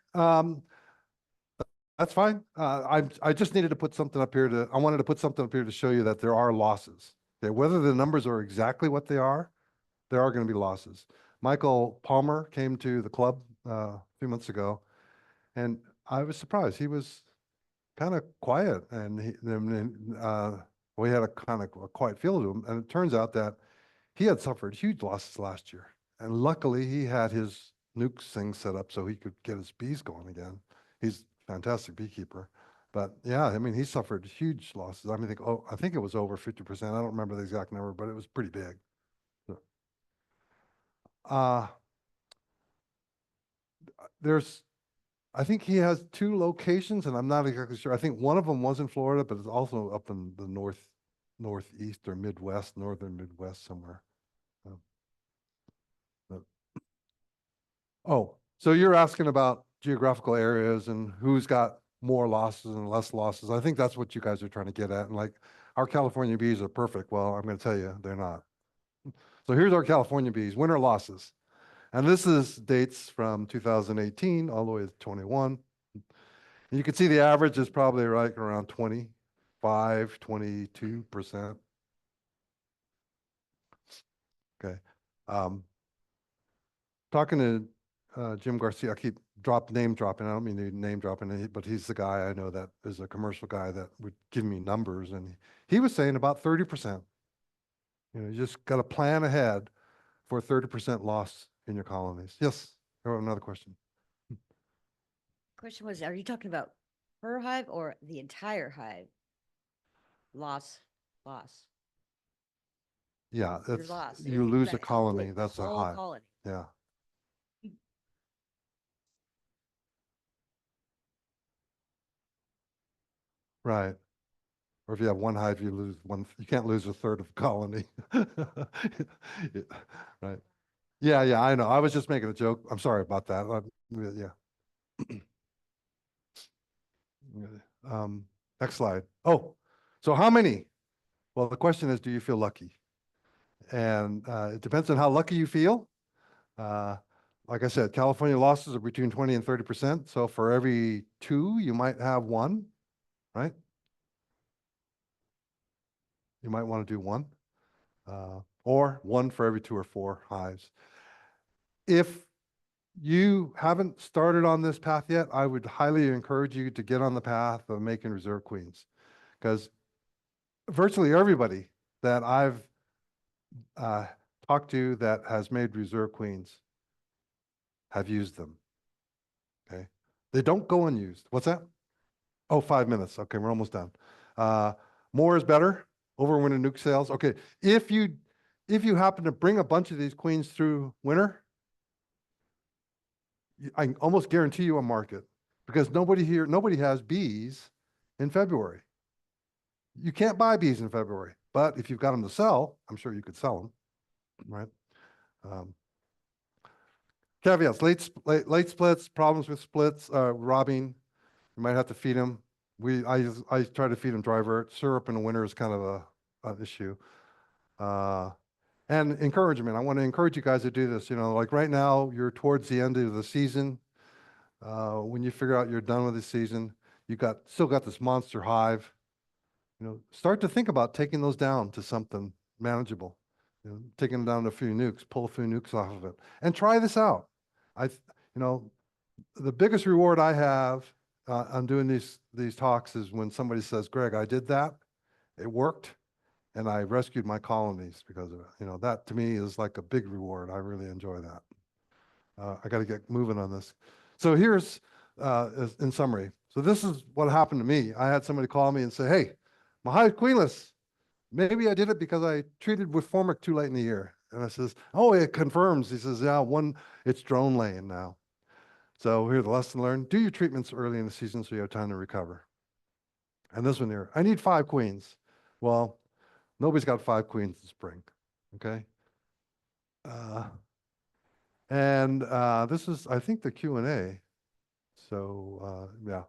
That's fine. I just needed to put something up here I wanted to put something up here to show you that there are losses. Okay. Whether the numbers are exactly what they are, there are going to be losses. Michael Palmer came to the club a few months ago, and I was surprised. He was kind of quiet, and we had a kind of a quiet feel to him. And it turns out that he had suffered huge losses last year, and luckily he had his nukes thing set up so he could get his bees going again. He's a fantastic beekeeper, but yeah, I mean, he suffered huge losses. I think it was over 50%. I don't remember the exact number, but it was pretty big. I think he has 2 locations, and I'm not exactly sure. I think one of them was in Florida, but it's also up in the northeast or Midwest, northern Midwest somewhere. But- Oh, so you're asking about geographical areas and who's got more losses and less losses. I think that's what you guys are trying to get at. And like, our California bees are perfect. Well, I'm going to tell you, they're not. So here's our California bees, winter losses. And this is dates from 2018 all the way to 21. And you can see the average is probably right around 25, 22%. Okay. Talking to Jim Garcia, I keep name dropping. I don't mean to name dropping, but he's the guy I know that is a commercial guy that would give me numbers. And he was saying about 30%. You just got to plan ahead for 30% loss in your colonies. Yes, or another question. Question was, are you talking about per hive or the entire hive? Loss. Yeah, You're that's, lost. you lose a That colony, split, that's a whole hive. colony. Yeah. Right. Or if you have one hive, you lose one, you can't lose a third of the colony. Yeah, right. Yeah, I know. I was just making a joke. I'm sorry about that. Yeah. Next slide. Oh, so how many? Well, the question is, do you feel lucky? And it depends on how lucky you feel. Like I said, California losses are between 20 and 30%. So for every 2, you might have 1, right? You might want to do 1, or 1 for every 2 or 4 hives. If you haven't started on this path yet, I would highly encourage you to get on the path of making reserve queens, because virtually everybody that I've talked to that has made reserve queens have used them. Okay. They don't go unused. What's that? Oh, 5 minutes. Okay, we're almost done. More is better. Overwinter nuke sales. Okay, if you happen to bring a bunch of these queens through winter, I can almost guarantee you a market, because nobody has bees in February. You can't buy bees in February, but if you've got them to sell, I'm sure you could sell them, right? Caveats: late splits, problems with splits, robbing. You might have to feed them. I try to feed them dry vert. Syrup in the winter is kind of an issue. And encouragement. I want to encourage you guys to do this. Like right now, you're towards the end of the season. When you figure out you're done with the season, still got this monster hive. Start to think about taking those down to something manageable. Taking them down to a few nukes, pull a few nukes off of it, and try this out. The biggest reward I have on doing these talks is when somebody says, "Greg, I did that. It worked. And I rescued my colonies because of it." That to me is like a big reward. I really enjoy that. I got to get moving on this. So here's, in summary. So this is what happened to me. I had somebody call me and say, hey, my hive's queenless. Maybe I did it because I treated with formic too late in the year. And I says, oh, it confirms. He says, yeah, it's drone laying now. So here's the lesson learned. Do your treatments early in the season so you have time to recover. And this one here, I need 5 queens. Well, nobody's got 5 queens in spring, okay? This is, I think, the Q&A. So, yeah.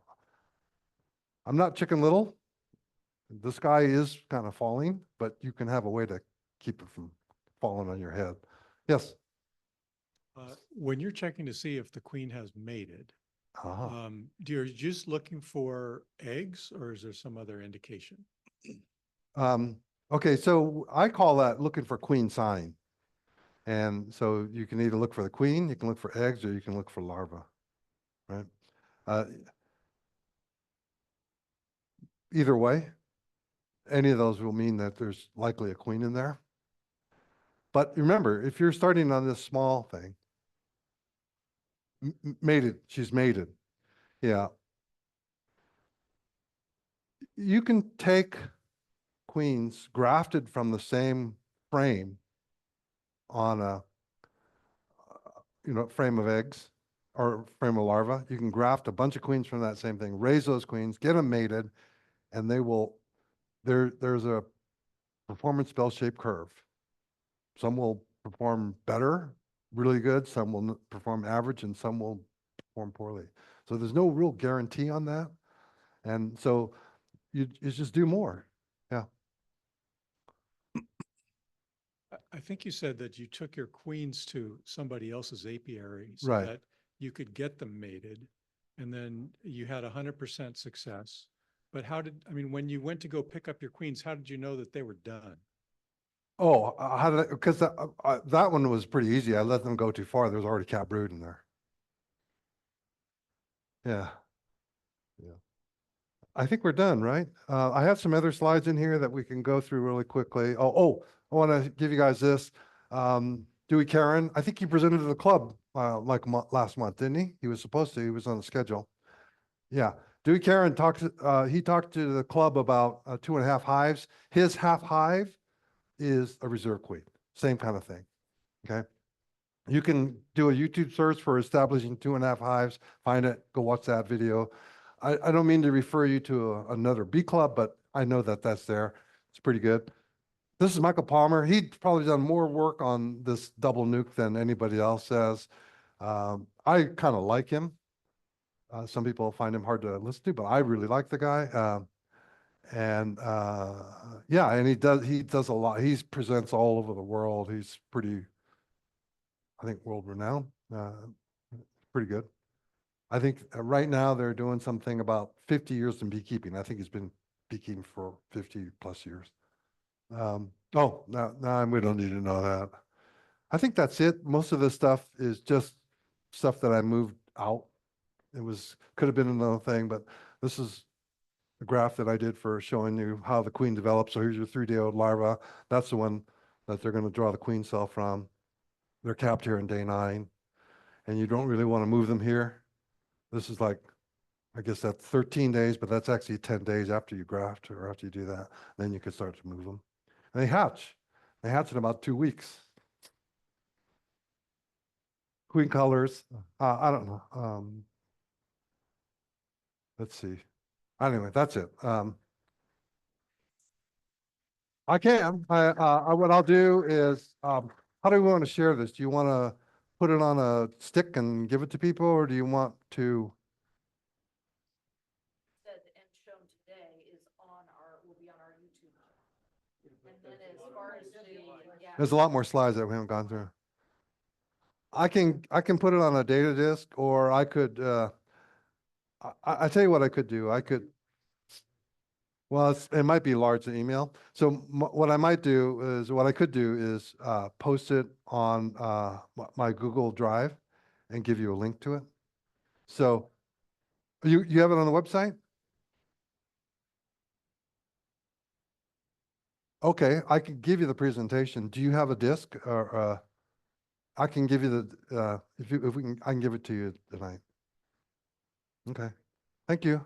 I'm not Chicken Little. The sky is kind of falling, but you can have a way to keep it from falling on your head. Yes? When you're checking to see if the queen has mated, Uh-huh. you're just looking for eggs or is there some other indication? Okay, so I call that looking for queen sign. And so you can either look for the queen, you can look for eggs, or you can look for larvae, right? Either way, any of those will mean that there's likely a queen in there. But remember, if you're starting on this small thing, mated, she's mated. Yeah. You can take queens grafted from the same frame on a, frame of eggs or frame of larvae. You can graft a bunch of queens from that same thing, raise those queens, get them mated, and they will, there's a performance bell-shaped curve. Some will perform better, really good, some will perform average, and some will perform poorly. So there's no real guarantee on that. And so you just do more. Yeah. I think you said that you took your queens to somebody else's apiary so Right. that you could get them mated, and then you had 100% success. But when you went to go pick up your queens, how did you know that they were done? Oh, how did I, because that one was pretty easy. I let them go too far. There was already cat brood in there. Yeah. Yeah. I think we're done, right? I have some other slides in here that we can go through really quickly. I want to give you guys this. Dewey Karen, I think he presented to the club like last month, didn't he? He was supposed to. He was on the schedule. Yeah. Dewey Karen he talked to the club about 2.5 hives. His half hive is a reserve queen. Same kind of thing. Okay. You can do a YouTube search for establishing 2.5 hives, find it, go watch that video. I don't mean to refer you to another bee club, but I know that that's there. It's pretty good. This is Michael Palmer. He'd probably done more work on this double nuke than anybody else has. I kind of like him. Some people find him hard to listen to, but I really like the guy. Yeah, and he does a lot. He presents all over the world. He's pretty, I think, world renowned. Pretty good. I think right now they're doing something about 50 years in beekeeping. I think he's been beekeeping for 50 plus years. No, we don't need to know that. I think that's it. Most of this stuff is just stuff that I moved out. Could have been another thing, but this is a graph that I did for showing you how the queen develops. So here's your 3-day-old larva. That's the one that they're going to draw the queen cell from. They're capped here in day 9, and you don't really want to move them here. This is like, I guess that's 13 days, but that's actually 10 days after you graft or after you do that. Then you can start to move them. And they hatch. They hatch in about 2 weeks. Queen colors, I don't know. Let's see. Anyway, that's it. I can. What I'll do is, how do we want to share this? Do you want to put it on a stick and give it to people, or do you want to? Said and shown today is will be on our YouTube channel. And then as far as There's a lot more slides that we haven't gone through. I can put it on a data disk, or I could. I tell you what I could do. Well, it might be large in email. So what I might do is, what I could do is post it on my Google Drive and give you a link to it. So you have it on the website? Okay, I can give you the presentation. Do you have a disk, or I can give you the if we can, I can give it to you tonight. Okay, thank you.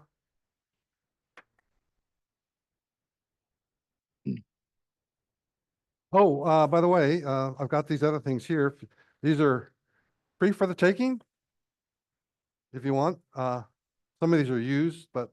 Oh, by the way, I've got these other things here. These are free for the taking. If you want, some of these are used, but